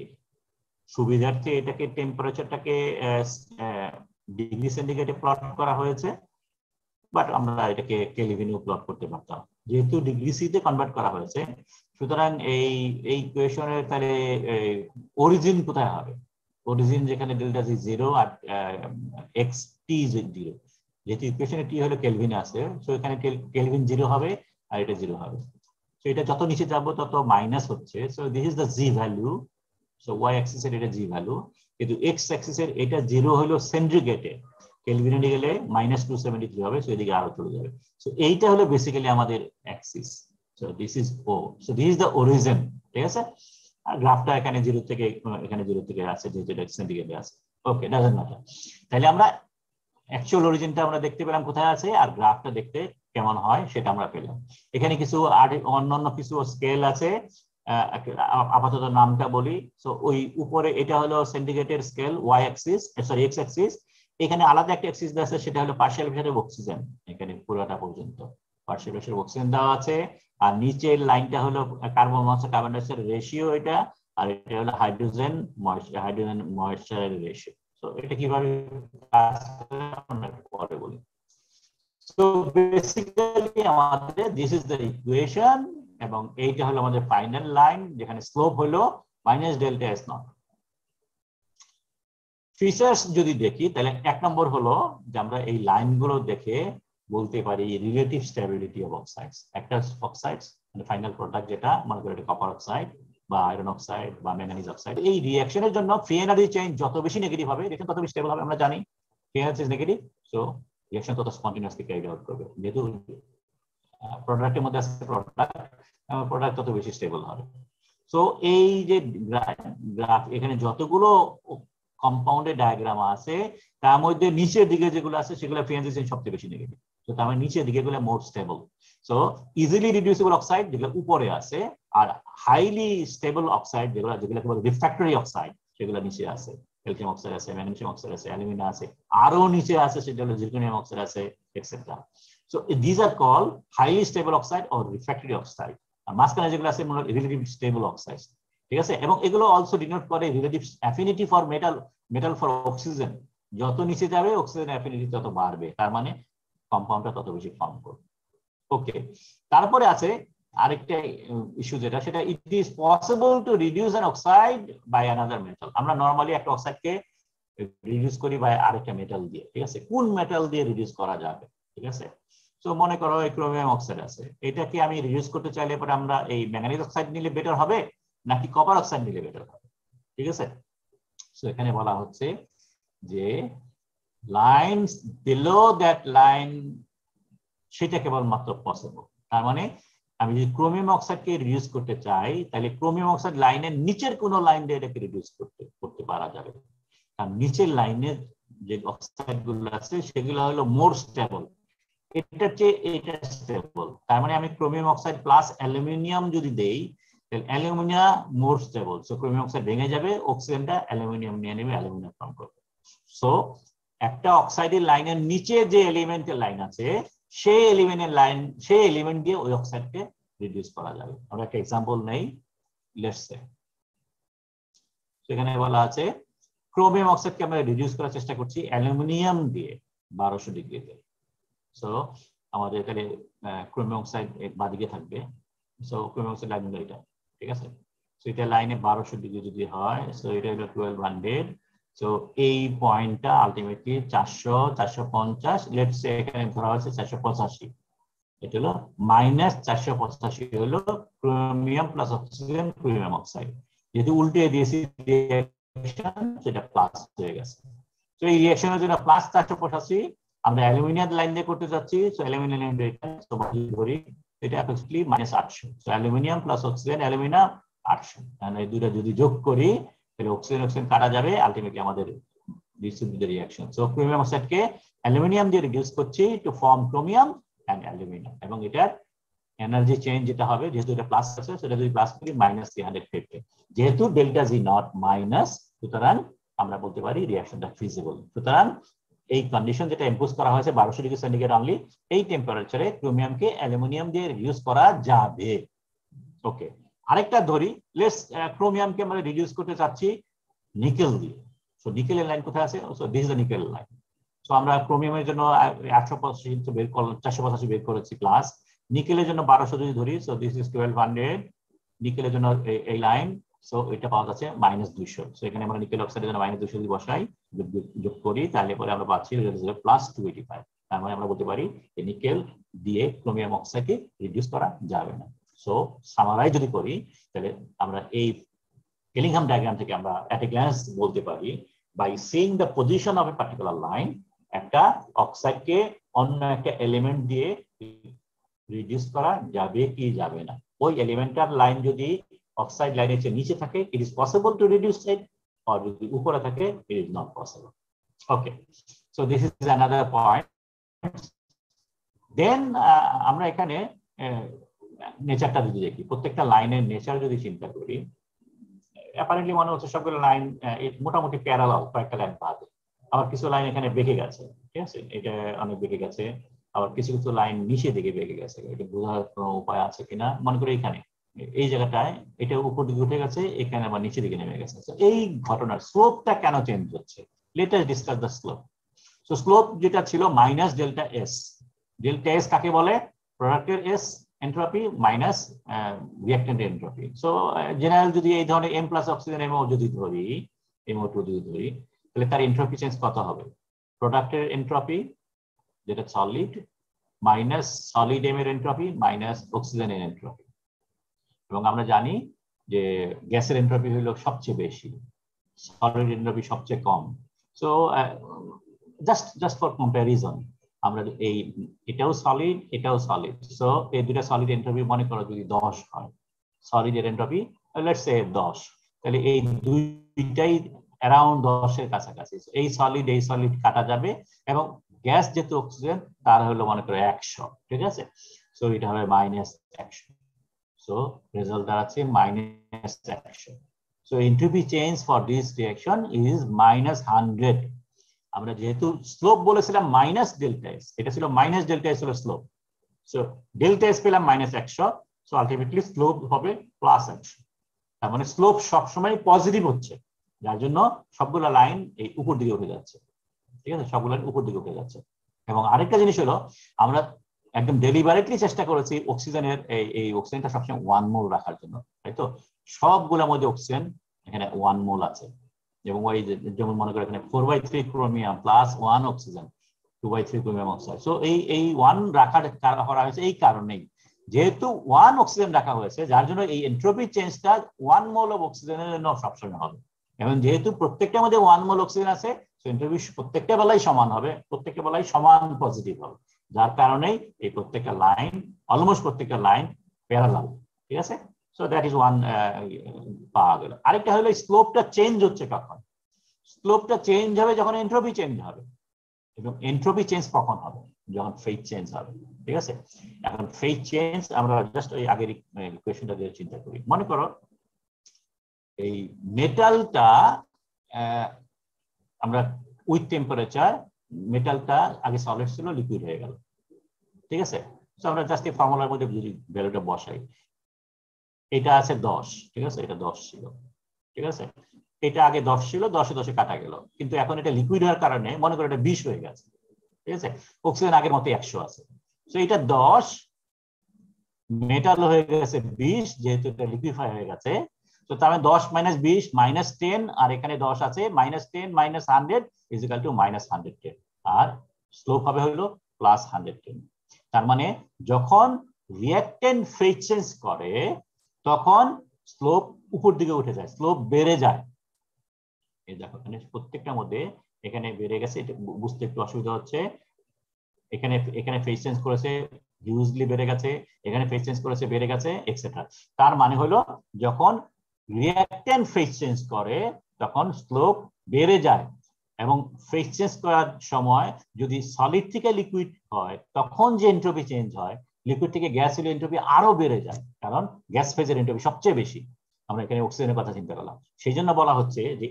সুবিধার্থে এটাকে টেম্পারেচারটাকে ডিগ্রি সেন্টিগ্রেডে প্লট করা হয়েছে, বাট আমরা এটাকে কেলভিনেও প্লট করতে পারতাম, যেহেতু ডিগ্রি সিতে কনভার্ট করা হয়েছে। সুতরাং এই ইকুয়েশনের তাহলে অরিজিন কোথায় হবে, অরিজিন যেখানে ডেল্টা জি 0 আর এক্স টি 0, যেহেতু ইকুয়েশনে টি হলো কেলভিনে আছে, সো এখানে কেলভিন 0 হবে আর এটা 0 হবে। সো এটা যত নিচে যাব তত মাইনাস হচ্ছে। So this is the G value. So Y axis এর এটা জি ভ্যালু, কিন্তু এক্স অ্যাক্সিস এর এটা 0 হলো সেন্ট্রিগেটে, কেলভিনে গেলে -273 হবে, সো এদিকে আরো চলে যাবে। সো এইটা হলো বেসিক্যালি আমাদের axis. So this is O, so this is the origin, ঠিক আছে। আর গ্রাফটা এখানে 0 থেকে এখানে 0 থেকে আছে, যেহেতু এটা সেন্টিগ্রেডে আছে। ওকে, ডাজন্ট ম্যাটার। তাহলে আমরা অ্যাকচুয়াল অরিজিনটা আমরা দেখতে পেলাম কোথায় আছে, আর গ্রাফটা দেখতে কেমন হয় সেটা আমরা পেলাম। এখানে কিছু অন্যান্য কিছু স্কেল আছে, আপাতত নামটা বলি। সো ওই উপরে এটা হলো সেন্টিগ্রেডের scale Y axis, sorry X axis. এখানে আলাদা একটা অ্যাক্সিস আছে সেটা হলো পার্শিয়াল প্রেসার অফ অক্সিজেন, এখানে পুরোটা পর্যন্ত পার্শিয়াল প্রেসার অফ অক্সিজেন দেওয়া আছে। আর নিচের লাইনটা হলো carbon monoxide carbon dioxide ratio এটা, আর এটা হলো হাইড্রোজেন ময়েশ্চারের রেশিও। সো এটা কিভাবে কাজ করে আমরা পরে বলি। সো বেসিক্যালি আমাদের দিস ইজ দ্য ইকুয়েশন, এবং এইটা হলো আমাদের ফাইনাল লাইন যেখানে স্লোপ হলো minus delta S not. Features যদি দেখি তাহলে 1 নম্বর হলো যে আমরা এই লাইনগুলো দেখে বলতে পারি রিলেটিভ স্টেবিলিটি অফ অক্সাইডস। একটা অক্সাইডস মানে ফাইনাল প্রোডাক্ট যেটা মনে করি এটা কপার অক্সাইড বা আয়রন অক্সাইড বা ম্যাঙ্গানিজ অক্সাইড, এই রিঅ্যাকশনের জন্য ফ্রি এনার্জি চেঞ্জ যত বেশি নেগেটিভ হবে রিঅ্যাকশন তত বেশি স্টেবল হবে, আমরা জানি free energy is negative, so reaction তত স্পন্টেনিয়াসলি ক্যারি আউট করবে। যেহেতু প্রোডাক্টের মধ্যে আছে প্রোডাক্ট তত বেশি স্টেবল হবে। সো এই যে গ্রাফ এখানে যতগুলো কম্পাউন্ডের ডায়াগ্রাম আছে তার মধ্যে নিচের দিকে যেগুলো আছে সেগুলো ফ্রি এনার্জি চেঞ্জ সবচেয়ে বেশি নেগেটিভ, তো তার মানে নিচের দিকে গুলো more stable. So easily reducible oxide যেগুলো উপরে আছে, আর হাইলি স্টেবল অক্সাইড যেগুলো বলে রিফ্র্যাক্টরি অক্সাইড সেগুলো নিচে আছে। ক্যালসিয়াম অক্সাইড আছে, ম্যাগনেসিয়াম অক্সাইড আছে, অ্যালুমিনা আছে, আরো নিচে আছে সেটা হলো জিরকনিয়াম অক্সাইড আছে, etcetera. So this are called highly stable oxide or refractory oxide. আর মাঝখানে যেগুলো আছে রিলেটিভ স্টেবল অক্সাইড, ঠিক আছে। এবং এগুলো অলসো ডিনোট করে relative affinity for metal for oxygen. যত নিচে যাবে অক্সিজেন অ্যাফিনিটি তত বাড়বে, তার মানে কম্পাউন্ডটা তত বেশি ফর্ম করবে। ওকে, তারপরে আছে আরেকটা ইস্যু যেটা, সেটা it is possible to reduce an oxide by another metal. আমরা নরমালি একটা অক্সাইডকে রিডিউস করি বাই আরেকটা মেটাল দিয়ে, ঠিক আছে। কোন মেটাল দিয়ে রিডিউস করা যাবে, ঠিক আছে। তো মনে করো ক্রোমিয়াম অক্সাইড আছে, এটাকে আমি রিডিউস করতে চাইলে পরে আমরা এই ম্যাঙ্গানিজ অক্সাইড নিলে বেটার হবে নাকি কপার অক্সাইড নিলে বেটার হবে? ঠিক আছে, সো এখানে বলা হচ্ছে যে লাইনস বিলো দ্যাট লাইন সেটা কেবলমাত্র পসিবল। তার মানে আমি যদি ক্রোমিয়াম অক্সাইডকে রিডিউস করতে চাই তাহলে ক্রোমিয়াম অক্সাইড লাইনের নিচের কোনো লাইন দিয়ে এটাকে রিডিউস করতে পারা যাবে। কারণ নিচের লাইনের যে অক্সাইড গুলো আছে সেগুলো হলো মোর স্টেবল, এটা চেয়ে এটা স্টেবল। তার মানে আমি ক্রোমিয়াম অক্সাইড প্লাস অ্যালুমিনিয়াম যদি দেই তাহলে অ্যালুমিনিয়াম মোর স্টেবল, সো ক্রোমিয়াম অক্সাইড ভেঙে যাবে, অক্সিজেনটা অ্যালুমিনিয়াম নিয়ে নেবে, অ্যালুমিনিয়াম ফর্ম করবে। সো একটা অক্সাইডের লাইনের নিচে যে এলিমেন্টের লাইন আছে সেই এলিমেন্ট দিয়ে ওই অক্সাইডকে রিডিউস করা যাবে। আমরা একটা এক্সাম্পল নেই, লেটস সে সেখানে বলা আছে ক্রোমিয়াম অক্সাইডকে আমরা রিডিউস করার চেষ্টা করছি অ্যালুমিনিয়াম দিয়ে 1200 ডিগ্রিতে। সো আমাদের এখানে ক্রোমিয়াম অক্সাইড বাদিকে থাকবে, সো ক্রোমিয়াম অক্সাইড লাইন হলো এটা, ঠিক আছে। সো এটা লাইনে 1200 ডিগ্রি যদি হয়, সো এটা হলো 1200। সো এই পয়েন্টটা আলটিমেটলি 400 450, লেটস সে এখানে ধরা হয়েছে 485, এটা হলো মাইনাস 485 হলো chromium plus oxygen chromium oxide. যেহেতু উল্টে দিয়েছি রিঅ্যাকশন, সেটা প্লাস হয়ে গেছে। তো এই রিঅ্যাকশনের জন্য প্লাস 485 আমরা অ্যালুমিনিয়াম লাইন দিয়ে করতে যাচ্ছি, সো অ্যালুমিনিয়াম এটা ধরি এটা actually minus 800। So aluminium plus oxygen aluminium 800, মানে এই দুটো যদি যোগ করি তাহলে অক্সিজেন কাটা যাবে, আলটিমেটলি আমাদের this will be the reaction. So chromium অক্সাইডকে অ্যালুমিনিয়াম দিয়ে রিডিউস করছি to form chromium and aluminium, এবং এটার এনার্জি চেঞ্জ যেটা হবে, যেহেতু এটা প্লাস আছে সেটা যদি প্লাস করি মাইনাস 350, যেহেতু ডেল্টা জি নট মাইনাস, সুতরাং আমরা বলতে পারি রিঅ্যাকশনটা ফিজিবল। সুতরাং এই কন্ডিশন যেটা ইম্পোজ করা হয়েছে 1200 ডিগ্রি সেন্টিগ্রেড অনলি, এই টেম্পারেচারে ক্রোমিয়ামকে অ্যালুমিনিয়াম দিয়ে রিডিউস করা যাবে। ওকে, আরেকটা ধরি, লেটস ক্রোমিয়ামকে আমরা রিডিউস করতে চাচ্ছি নিকেল দিয়ে। সো নিকেলের লাইন কোথায় আছে? So this is the nickel line. So আমরা ক্রোমিয়ামের জন্য 885 বের করলাম, 485 বের করেছি প্লাস, নিকেলের জন্য 1200 যদি ধরি, সো দিস ইজ 1200, নিকেলের জন্য এই লাইন, সো এটা পাওয়া যাচ্ছে -200। সো এখানে আমরা নিকেল অক্সাইডের জন্য -200 যদি বসাই, যোগ করি, তাহলে পরে আমরা পাচ্ছি +285। তার মানে আমরা বলতে পারি যে নিকেল দিয়ে ক্রোমিয়াম অক্সাইডকে রিডিউস করা যাবে না। সো সামারাইজ যদি করি তাহলে আমরা এই কেলিংহাম ডায়াগ্রাম থেকে আমরা এট এ গ্ল্যান্স বলতে পারি, by seeing the position of a particular line, একটা অক্সাইডকে অন্য একটা এলিমেন্ট দিয়ে রিডিউস করা যাবে কি যাবে না। ওই এলিমেন্টাল লাইন যদি অক্সাইড লাইনের চেয়ে নিচে থাকে, it is possible to reduce it, আর যদি উপরে থাকে it is not possible. Okay, so this is another point. Then আমরা এখানে নেচারটা যদি দেখি, প্রত্যেকটা লাইনের নেচার যদি চিন্তা করি, অ্যাপারেন্টলি মনে হচ্ছে সবগুলো লাইন মোটামুটি প্যারালাল, কয়েকটা লাইন বাদে। আবার কিছু লাইন এখানে বেঁকে গেছে, ঠিক আছে, এটা অনেক বেঁকে গেছে। আবার কিছু কিছু লাইন নিচে দিকে বেঁকে গেছে, এটা বোঝার কোনো উপায় আছে কিনা? মনে করি এখানে এই জায়গাটায় এটা উপর দিকে উঠে গেছে, এখানে আবার নিচে দিকে নেমে গেছে। এই ঘটনার স্লোপটা কেন চেঞ্জ হচ্ছে? Let us discuss the slope. So slope যেটা ছিল minus delta S, delta S কাকে বলে? প্রোডাক্টের S entropy minus reactant entropy. So general যদি এই ধরনের M প্লাস অক্সিজেন MO যদি ধরি, MO2 যদি ধরি, তাহলে তার এন্ট্রপি চেঞ্জ কত হবে? প্রোডাক্টের এন্ট্রপি যেটা সলিড মাইনাস সলিড M এর এন্ট্রপি মাইনাস অক্সিজেনের এন্ট্রপি। এবং আমরা জানি যে গ্যাসের এন্ট্রপি হলো সবচেয়ে বেশি, সলিড এন্ট্রপি সবচেয়ে কম। সো জাস্ট ফর কম্প্যারিজন, আমরা এই এটাও সলিড এটাও সলিড, সো এই দুটো সলিড এন্ট্রপি মনে করো যদি 10 হয়, সলিড এর এন্ট্রপি লেটস সে 10, তাহলে এই দুইটাই অ্যারাউন্ড 10 এর কাছাকাছি। এই সলিড কাটা যাবে, এবং গ্যাস যেহেতু অক্সিজেন তার হলো মনে করো 100, ঠিক আছে। সো এটা হবে -100, সো রেজাল্ট দাঁড়াচ্ছে -100। So entropy change for this reaction is -100। আমরা যেহেতু স্লোপ বলেছিলাম মাইনাস ডেল্টা এস, এটা ছিল মাইনাস ডেল্টা এস হলো স্লোপ, সো ডেল্টা এস পেলাম -100, সো আলটিমেটলি স্লোপ হবে +100। তার মানে স্লোপ সবসময় পজিটিভ হচ্ছে, যার জন্য সবগুলো লাইন এই উপর দিকে উঠে যাচ্ছে, ঠিক আছে, সবগুলো উপর দিকে উঠে যাচ্ছে। এবং আরেকটা জিনিস হলো, আমরা একদম ডেলিভারেটলি চেষ্টা করেছি অক্সিজেনের এই অক্সিজেনটা সবসময় 1 মোল রাখার জন্য, তাই তো? সবগুলোর মধ্যে অক্সিজেন এখানে 1 মোল আছে, এবং ওই যেমন মনে করেন এখানে 4/3 chromium plus 1 oxygen 2/3 chromium oxide. So এই 1 রাখার করা হয়েছে এই কারণেই যেহেতু 1 অক্সিজেন রাখা হয়েছে, যার জন্য এই এন্ট্রপি চেঞ্জটা 1 মোল অফ অক্সিজেনের জন্য সবসময় হবে। এবং যেহেতু প্রত্যেকটার মধ্যে 1 মোল অক্সিজেন আছে, এন্ট্রপি প্রত্যেকটা বেলায় সমান হবে, প্রত্যেকটা বেলায় সমান পজিটিভ হবে, যার কারণেই এই প্রত্যেকটা লাইন, অলমোস্ট প্রত্যেকটা লাইন প্যারালাল। ঠিক আছে, সো দ্যাট ইজ ওয়ান পাওয়া গেল। আরেকটা হলো স্লোপটা চেঞ্জ হচ্ছে কখন? স্লোপটা চেঞ্জ হবে যখন এন্ট্রপি চেঞ্জ হবে। এবং এন্ট্রপি চেঞ্জ কখন হবে? যখন ফেজ চেঞ্জ হবে। ঠিক আছে, এখন ফেজ চেঞ্জ আমরা জাস্ট ওই আগের ইকুয়েশনটা দিয়ে চিন্তা করি। মনে করো এই মেটালটা আমরা উইথ টেম্পারেচার, মেটালটা আগে সলিড ছিল, লিকুইড হয়ে গেল। ঠিক আছে, তো আমরা জাস্ট এই ফর্মুলার মধ্যে যদি ভ্যালুটা বসাই, এটা আছে 10, ঠিক আছে, এটা 10 ছিল। ঠিক আছে, এটা আগে 10 ছিল, 10 10 কাটা গেল, কিন্তু এখন এটা লিকুইড হওয়ার কারণে মনে করো এটা 20 হয়ে গেছে। ঠিক আছে, অক্সিজেন আগের মতো 100 আছে। তো এটা 10, মেটাল হয়ে গেছে 20, যেহেতু এটা লিকুইফাই হয়ে গেছে। তো তার মানে 10 - 20 -10, আর এখানে 10 আছে, -10 - 100 ইজ ইকুয়াল টু -110, আর স্লোপ হবে হলো +110। তার মানে যখন রিঅ্যাকট্যান্ট ফেজ চেঞ্জ করে তখন স্লোপ উপর দিকে উঠে যায়, স্লোপ বেড়ে যায়। এই দেখো এখানে প্রত্যেকটার মধ্যে এখানে বেড়ে গেছে, এটা বুঝতে একটু অসুবিধা হচ্ছে। এখানে এখানে ফেজ চেঞ্জ করেছে, হিউজলি বেড়ে গেছে, এখানে ফেজ চেঞ্জ করেছে, বেড়ে গেছে, এটসেট্রা। তার মানে হলো যখন রিঅ্যাকট্যান্ট ফেজ চেঞ্জ করে তখন স্লোপ বেড়ে যায়। এবং ফেজ চেঞ্জ করার সময় যদি সলিড থেকে লিকুইড হয় তখন যে এন্ট্রপি চেঞ্জ হয়, লিকুইড থেকে গ্যাস হলে এন্ট্রপি আরো বেড়ে যায়, কারণ গ্যাস ফেজের এন্ট্রপি সবচেয়ে বেশি। আমরা এখানে অক্সিজেনের কথা চিন্তা করলাম, সেই জন্য বলা হচ্ছে যে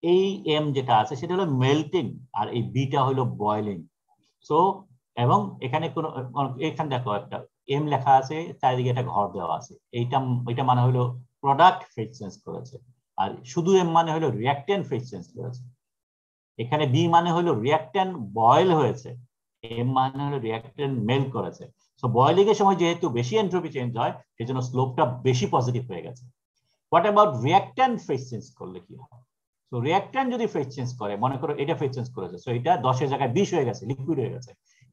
এই এম যেটা আছে সেটা হলো মেল্টিং, আর এই বিটা হলো বয়লিং। সো এবং এখানে কোন, এখানে দেখো একটা এম লেখা আছে, চারিদিকে একটা ঘর দেওয়া আছে, এটা মানে হলো প্রোডাক্ট ফেজ চেঞ্জ করেছে, আর শুধু এম মানে হলো রিঅ্যাকট্যান্ট ফেজ চেঞ্জ করেছে। এখানে বি মানে হলো রিঅ্যাকট্যান্ট বয়েল হয়েছে, এম মানে হলো রিঅ্যাকট্যান্ট মেল্ট করেছে। সো বয়েলিং এর সময় যেহেতু বেশি এন্ট্রপি চেঞ্জ হয়, সেজন্য স্লোপটা বেশি পজিটিভ হয়ে গেছে। What about reactant phase change করলে কি হয়? তো রিঅ্যাকট্যান্ট যদি ফেজ চেঞ্জ করে, মনে করো এটা ফেজ চেঞ্জ করেছে, সো এটা 10 এর জায়গায় 20 হয়ে গেছে, লিকুইড হয়ে গেছে।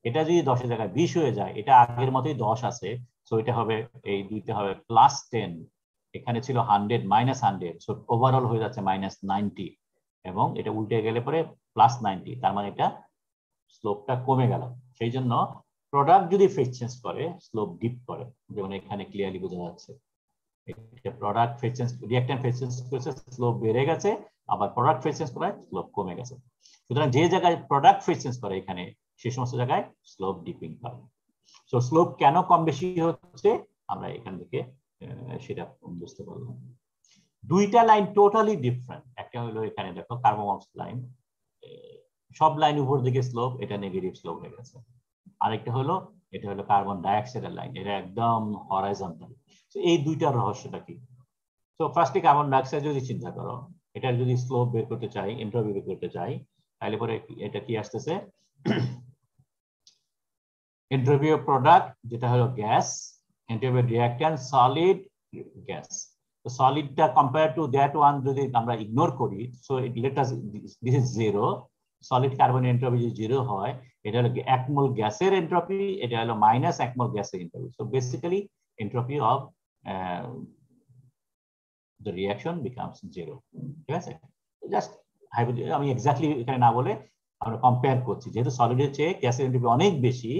এটা যদি 10 এর জায়গায় 20 হয়ে যায়, এটা আগের মতোই 10 আছে, সো এটা হবে, এই দুইটা হবে +10, এখানে ছিল 100 -100, সো ওভারঅল হয়ে যাচ্ছে -90, এবং এটা উল্টে গেলে পরে +90, তার মানে এটা স্লোপটা কমে গেল। সেই জন্য প্রোডাক্ট যদি ফেজ চেঞ্জ করে স্লোপ ডিপ করে, যেমন এখানে ক্লিয়ারলি বোঝা যাচ্ছে। Product phase change, reactant phase change করেছে, স্লোপ বেড়ে গেছে, আবার প্রোডাক্ট ফেজ চেঞ্জ করায় স্লোপ কমে গেছে। সুতরাং যে জায়গায় প্রোডাক্ট ফেজ চেঞ্জ করে এখানে, সেই সমস্ত জায়গায় স্লোপ ডিপিং করে। সো স্লোপ কেন কম বেশি হচ্ছে আমরা এখান থেকে সেটা বুঝতে পারলাম। দুইটা লাইন টোটালি ডিফারেন্ট। একটা হলো এখানে দেখো কার্বন লাইন, সব লাইন উপর দিকে স্লোপ, এটা নেগেটিভ স্লোপ হয়ে গেছে। আরেকটা হলো, এটা হলো কার্বন ডাইঅক্সাইডের লাইন, এটা একদম হরাইজন্টাল। এই দুইটার রহস্যটা কি? তো ফার্স্টে কার্বন ডাইঅক্সাইড যদি চিন্তা করো, এটার যদি স্লোপ বের করতে চাই, এন্ট্রপি বের করতে চাই, তাহলে পরে এটা কি আসতেছে, এন্ট্রপি অফ প্রোডাক্ট যেটা হলো gas, entropy reactant solid gas. তো সলিডটা কম্পেয়ার টু দ্যাট ওয়ান যদি আমরা ইগনোর করি, so let us this is 0, solid carbon entropy যদি 0 হয়, এটা হলো 1 মোল গ্যাসের এন্ট্রপি, এটা হলো -1 মোল গ্যাসের entropy. So basically entropy of the reaction becomes 0. ঠিক আছে, জাস্ট আমি এক্স্যাক্টলি এখানে না বলে আমরা কম্পেয়ার করছি, যেহেতু সলিডের চেয়ে গ্যাসের এন্ট্রপি অনেক বেশি,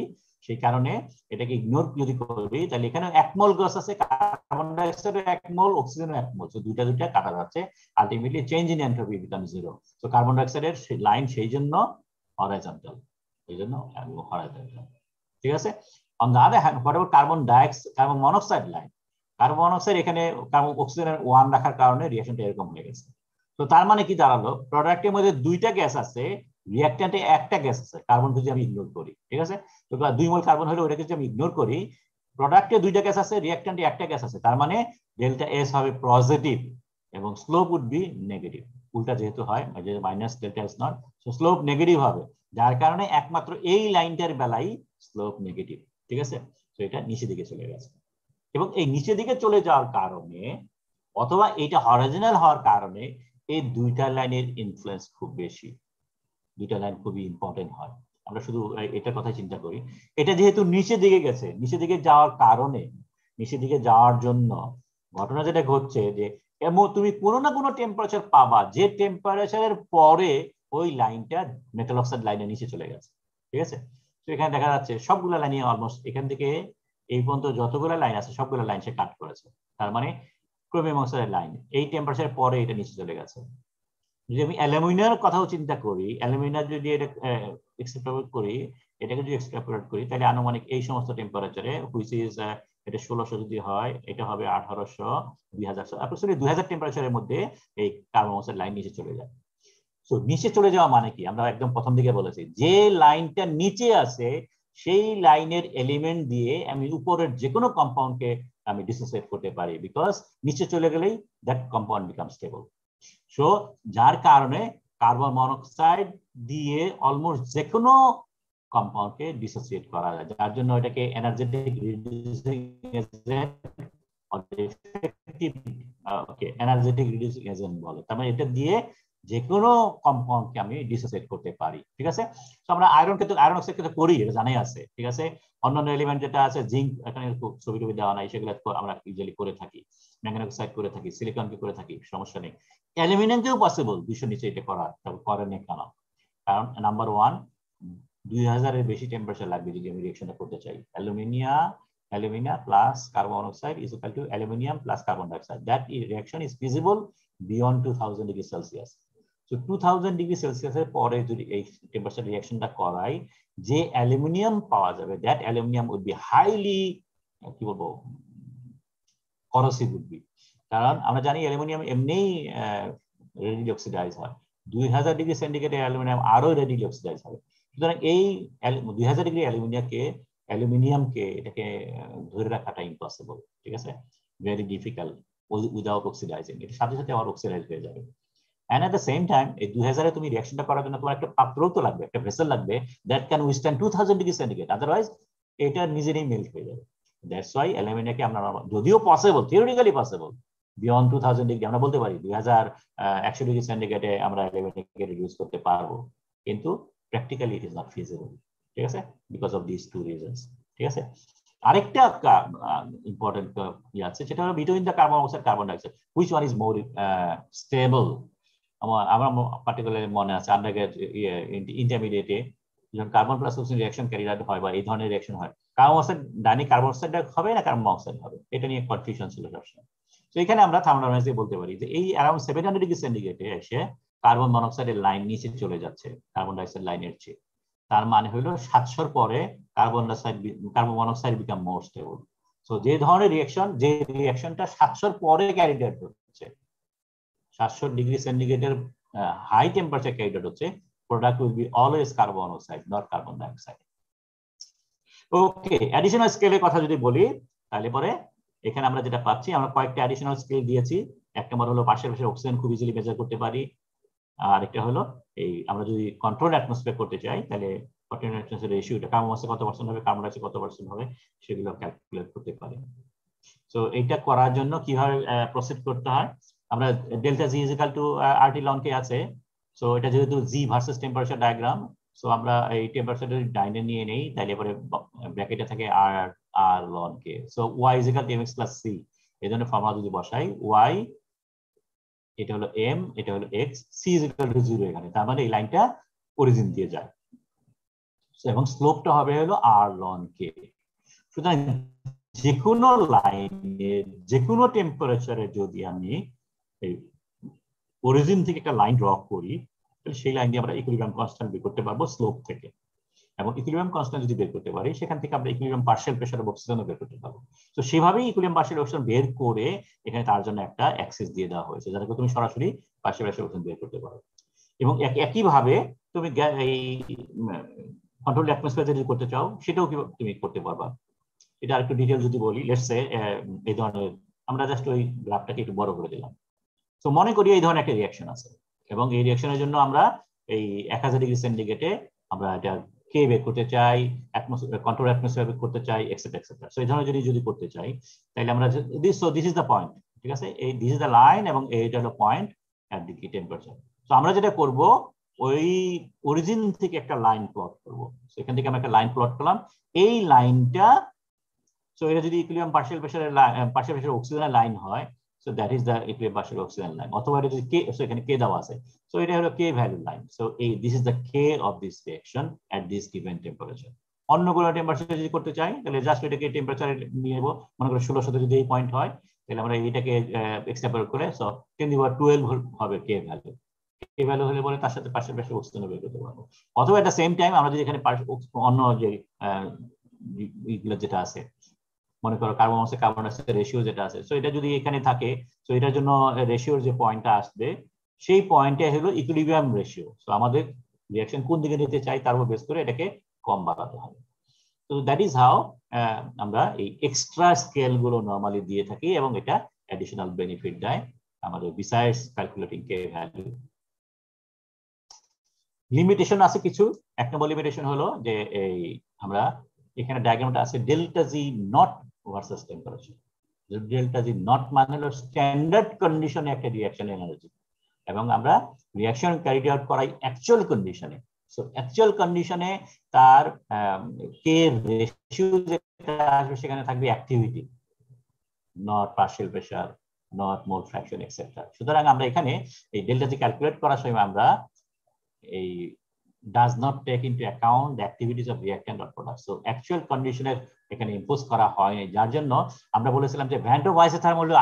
সেই কারণে এটাকে ইগনোর যদি করি, তাহলে এখানে 1 মোল গ্যাস আছে, কার্বন ডাইঅক্সাইডের 1 মোল, অক্সিজেনের 1 মোল, তো দুইটা কাটা যাচ্ছে, ultimately change in entropy become 0। তো কার্বন ডাইঅক্সাইডের লাইন সেই জন্য হরাইজন্টাল, এই জন্য হরাইজন্টাল। ঠিক আছে, on the other hand, what about carbon monoxide line? Carbon monoxide এখানে কার্বন অক্সিজেনের 1 রাখার কারণে রিঅ্যাকশনটা এরকম হয়ে গেছে। তো তার মানে কি দাঁড়ালো, প্রোডাক্টের মধ্যে দুইটা গ্যাস আছে, রিঅ্যাকট্যান্টে একটা গ্যাস আছে, কার্বন যদি আমি ইগনোর করি। ঠিক আছে, তো 2 মোল কার্বন হলে ওটাকে যদি আমি ইগনোর করি, প্রোডাক্টে দুইটা গ্যাস আছে, রিঅ্যাকট্যান্টে একটা গ্যাস আছে, তার মানে ডেল্টা এস হবে পজিটিভ এবং স্লোপ উড বি নেগেটিভ। উল্টা যেহেতু হয়, minus delta S not, so slope negative হবে, যার কারণে একমাত্র এই লাইনটার বেলায় স্লোপ নেগেটিভ। ঠিক আছে, তো এটা নিচের দিকে চলে গেছে, এবং এই নিচের দিকে চলে যাওয়ার কারণে অথবা এটা হরাইজনাল হওয়ার কারণে এই দুইটা লাইনের ইনফ্লুয়েন্স খুব বেশি, দুইটা লাইন খুবই ইম্পর্টেন্ট হয়। আমরা শুধু এটার কথাই চিন্তা করি। এটা যেহেতু নিচের দিকে গেছে, নিচের দিকে যাওয়ার কারণে, নিচের দিকে যাওয়ার জন্য ঘটনা যেটা ঘটছে যে এমন তুমি কোনো না কোনো টেম্পারেচার পাবা যে টেম্পারেচারের পরে ওই লাইনটা মেটাল অক্সাইড লাইনের নিচে চলে গেছে। ঠিক আছে, তো এখানে দেখা যাচ্ছে সবগুলো লাইনই অলমোস্ট এখান থেকে এই পর্যন্ত যতগুলো লাইন আছে সবগুলো লাইন সে কাট করেছে। তার মানে ক্রোমিয়াম অক্সাইডের লাইন এই টেম্পারেচার পরে এটা নিচে চলে গেছে। যদি আমি অ্যালুমিনিয়ার কথাও চিন্তা করি, অ্যালুমিনিয়ার যদি এটা এক্সট্রাপোলেট করি, এটাকে যদি এক্সট্রাপোলেট করি তাহলে আনুমানিক এই সমস্ত টেম্পারেচারে হুইচ ইজ এটা 1600 যদি হয় এটা হবে 1800, 2000, অ্যাপ্রক্সিমেটলি 2000 টেম্পারেচারের মধ্যে এই কার্বন মনোক্সাইড লাইন নিচে চলে যায়। সো নিচে চলে যাওয়া মানে কি, আমরা একদম প্রথম দিকে বলেছি যে লাইনটা নিচে আছে সেই লাইনের এলিমেন্ট দিয়ে আমি উপরের যে কোনো কম্পাউন্ডকে আমি ডিসোসিয়েট করতে পারি, বিকজ নিচে চলে গেলেই that compound become stable. So যার কারণে কার্বন মনোক্সাইড দিয়ে অলমোস্ট যে কোনো কম্পাউন্ডকে ডিসোসিয়েট করা যায়, যার জন্য এটাকে energetic reducing agent energetic reducing agent বলে। তার মানে এটা দিয়ে যে কোনো কম্পাউন্ডকে আমি ডিসোসিয়েট করতে পারি। ঠিক আছে, তো আমরা আয়রনকে তো আয়রন অক্সাইডকে তো করি, এটা জানাই আছে। ঠিক আছে, অন্যান্য এলিমেন্ট যেটা আছে জিঙ্ক, এখানে ছবি টবি দেওয়া নাই, সেগুলো আমরা ইউজুয়ালি করে থাকি, ম্যাঙ্গানিজ অক্সাইড করে থাকি, সিলিকনকে করে থাকি, সমস্যা নেই। অ্যালুমিনিয়ামকেও পসিবল 200 নিচে এটা করা, তবে করেন কেন? কারণ নাম্বার 1 2000 এর বেশি টেম্পারেচার লাগবে যদি আমি রিঅ্যাকশনটা করতে চাই। অ্যালুমিনিয়া plus carbon monoxide is equal two aluminium plus carbon dioxide. That reaction is feasible beyond 2000 degree Celsius. তো 2000 ডিগ্রি সেলসিয়াসের পরে যদি এই টেম্পারেচার রিঅ্যাকশনটা করাই, যে অ্যালুমিনিয়াম পাওয়া যাবে that aluminium would be highly, কি বলবো, করোসিভ উড বি। কারণ আমরা জানি অ্যালুমিনিয়াম এমনিই রেডিলি অক্সিডাইজ হয়, 2000 ডিগ্রি সেন্টিগ্রেডে অ্যালুমিনিয়াম আরো রেডিলি অক্সিডাইজ হবে। সুতরাং এই 2000 ডিগ্রি অ্যালুমিনিয়ামকে এটাকে ধরে রাখাটা ইম্পসিবল। ঠিক আছে, ভেরি ডিফিকাল্ট উইদাউট অক্সিডাইজিং, এটার সাথে সাথে আবার অক্সিডাইজ হয়ে যাবে। And at the same time, এই 2000-এ তুমি রিঅ্যাকশনটা করার জন্য তোমার একটা পাত্রও তো লাগবে, একটা ভেসেল লাগবে that can withstand 2000 degree centigrade, otherwise এটা নিজেরই মেল্ট হয়ে যাবে। দ্যাটস ওয়াই অ্যালুমিনিয়ামকে আমরা, যদিও possible, theoretically possible beyond 2000 degree, আমরা বলতে পারি 2100 ডিগ্রি সেন্টিগ্রেডে আমরা অ্যালুমিনিয়ামকে রিডিউস করতে পারবো, কিন্তু practically it is not feasible. ঠিক আছে, because of this two reasons. ঠিক আছে, আরেকটা ইম্পর্টেন্ট ইয়ে আছে, সেটা হলো between the carbon monoxide carbon dioxide which one is more stable. আমার পার্টিকুলারলি মনে আছে ইন্টারমিডিয়েটে যখন carbon plus oxygen reaction carried out হয় বা এই ধরনের রিঅ্যাকশন হয়, কার্বন মনোক্সাইড ডাইনিক কার্বন মনোক্সাইড হবে না কার্বন মনোক্সাইড হবে, এটা নিয়ে কনফিউশন ছিল সবসময়। তো এখানে আমরা থার্মোডাইনামিক্স দিয়ে বলতে পারি যে এই অ্যারাউন্ড 700 ডিগ্রি সেন্টিগ্রেডে এসে কার্বন মনোক্সাইডের লাইন নিচে চলে যাচ্ছে কার্বন ডাইঅক্সাইড লাইনের চেয়ে। তার মানে হলো 700 পরে carbon monoxide become more stable. So যে ধরনের রিঅ্যাকশনটা 700 পরে ক্যারিড আউট হচ্ছে, 700 ডিগ্রি সেন্টিগ্রেডের হাই টেম্পারেচার ক্যারিড আউট হচ্ছে, product will be always carbon monoxide, not carbon dioxide. Okay, additional স্কেলের কথা যদি বলি তাহলে পরে এখানে আমরা যেটা পাচ্ছি, আমরা কয়েকটা অ্যাডিশনাল স্কেল দিয়েছি। এক নম্বর হলো পাশের অক্সিজেন খুব ইজিলি মেজার করতে পারি, আর একটা হলো এই আমরা যদি কন্ট্রোল অ্যাটমসফিয়ার করতে চাই তাহলে কন্ট্রোল অ্যাটমসফিয়ার রেশিওটা কার্বন মনোক্সাইড কত পার্সেন্ট হবে, কার্বন ডাইঅক্সাইড কত পার্সেন্ট হবে, সেগুলো ক্যালকুলেট করতে পারি। সো এইটা করার জন্য কিভাবে প্রসিড করতে হয়, আমরা delta G is equal to RT ln K আছে। সো এটা যেহেতু G versus temperature diagram, so আমরা এই টেম্পারেচার ডাইনে নিয়ে নেই, তাইলে পরে ব্র্যাকেটে থাকে R ln K. So Y is equal to MX plus C, এই ধরনের ফর্মুলা যদি বসাই, ওয়াই এটা হলো এম, এটা হলো X, C is equal to 0 এখানে, তার মানে এই লাইনটা অরিজিন দিয়ে যায় এবং স্লোপটা হবে হলো আর লন কে। সুতরাং যে কোনো লাইনের যে কোনো টেম্পারেচারে যদি আমি এই অরিজিন থেকে একটা লাইন ড্র করি, তাহলে সেই লাইন দিয়ে আমরা ইকুইলিব্রিয়াম কনস্ট্যান্ট বের করতে পারবো স্লোপ থেকে, এবং ইকুইলিব্রিয়াম কনস্ট্যান্ট যদি বের করতে পারি সেখান থেকে আমরা ইকুইলিব্রিয়াম পার্শিয়াল প্রেসার অফ অক্সিজেনও বের করতে পারবো। তো সেভাবেই ইকুইলিব্রিয়াম পার্শিয়াল অক্সিজেন বের করে এখানে তার জন্য একটা অ্যাক্সেস দিয়ে দেওয়া হয়েছে, যাতে তুমি সরাসরি পার্শিয়াল প্রেসার অক্সিজেন বের করতে পারো। এবং একইভাবে তুমি এই কন্ট্রোল অ্যাটমসফিয়ার যদি করতে চাও সেটাও তুমি করতে পারবা। এটা আরেকটু ডিটেইল যদি বলি, লেটস সে এই ধরনের, আমরা জাস্ট ওই গ্রাফটাকে একটু বড় করে দিলাম। তো মনে করি এই ধরনের একটা রিঅ্যাকশন আছে এবং এই রিঅ্যাকশনের জন্য আমরা এই 1000 ডিগ্রি সেন্টিগ্রেডে আমরা এটা কে বের করতে চাই, কন্ট্রোল অ্যাটমসফিয়ার বের করতে চাই, এক্সেট্রা এক্সেট্রা। সো এই ধরনের যদি করতে চাই তাহলে আমরা দিস ইজ দ্য পয়েন্ট। ঠিক আছে, এই দিস ইজ দ্য লাইন এবং এইটা হলো পয়েন্ট অ্যাট দি টেম্পারেচার। তো আমরা যেটা করব ওই অরিজিন থেকে একটা লাইন প্লট করব। সেখান থেকে আমরা একটা লাইন প্লট করলাম, এই লাইনটা, সো এটা যদি ইকুইলিব্রিয়াম পার্শিয়াল প্রেসারের অক্সিজেনের লাইন হয়, so that is the equilibrium partial oxygen line. অথবা এটা যদি কে, সো এখানে কে দেওয়া আছে, সো এটা হলো কে ভ্যালু লাইন। সো এই this is the K of this reaction at this given temperature. অন্য কোনো টেম্পারেচার যদি করতে চাই তাহলে জাস্ট এটাকে টেম্পারেচার নিয়ে নেব, মনে করো 1600 যদি এই পয়েন্ট হয়, তাহলে আমরা এইটাকে এক্সট্রাপোলেট করে সো 10^12 হবে কে ভ্যালু। কে ভ্যালু হলে পরে তার সাথে পার্শিয়াল প্রেসার অক্সিজেন বের করতে পারবো। অথবা এট দ্য সেম টাইম আমরা যদি এখানে অন্য যে যেটা আছে, মনে করো কার্বন ডাইঅক্সাইড রেশিও যেটা আছে, সো এটা যদি এখানে থাকে, সো এটার জন্য রেশিওর যে পয়েন্টটা আসবে সেই পয়েন্টে হলো ইকুইলিব্রিয়াম রেশিও। সো আমাদের রিঅ্যাকশন কোন দিকে নিতে চাই তার উপর বেস করে এটাকে কম বাড়াতে হবে। তো দ্যাট ইজ হাউ আমরা এই এক্সট্রা স্কেল গুলো নরমালি দিয়ে থাকি, এবং এটা অ্যাডিশনাল বেনিফিট দেয় আমাদের বিসাইডস ক্যালকুলেটিং কে ভ্যালু। লিমিটেশন আছে কিছু। এক নম্বর লিমিটেশন হলো যে এই আমরা এখানে ডায়াগ্রামটা আছে delta G naught versus temperature. Delta G not মানে হলো স্ট্যান্ডার্ড কন্ডিশনে একটা রিঅ্যাকশন এনার্জি, এবং আমরা রিঅ্যাকশন ক্যারিড আউট করাই অ্যাকচুয়াল কন্ডিশনে। সো অ্যাকচুয়াল কন্ডিশনে তার কে রেশিও যেটা আসবে সেখানে থাকবে activity, not partial pressure, not mole fraction etcetera. সুতরাং আমরা এখানে এই ডেল্টা জি ক্যালকুলেট করার সময় আমরা এই does not take into account the activities of reactant or product. So actual conditioner এখানে ইম্পোজ করা হয়, যার জন্য আমরা বলেছিলাম যে ভ্যান ডার ওয়ালস থার্ম হলো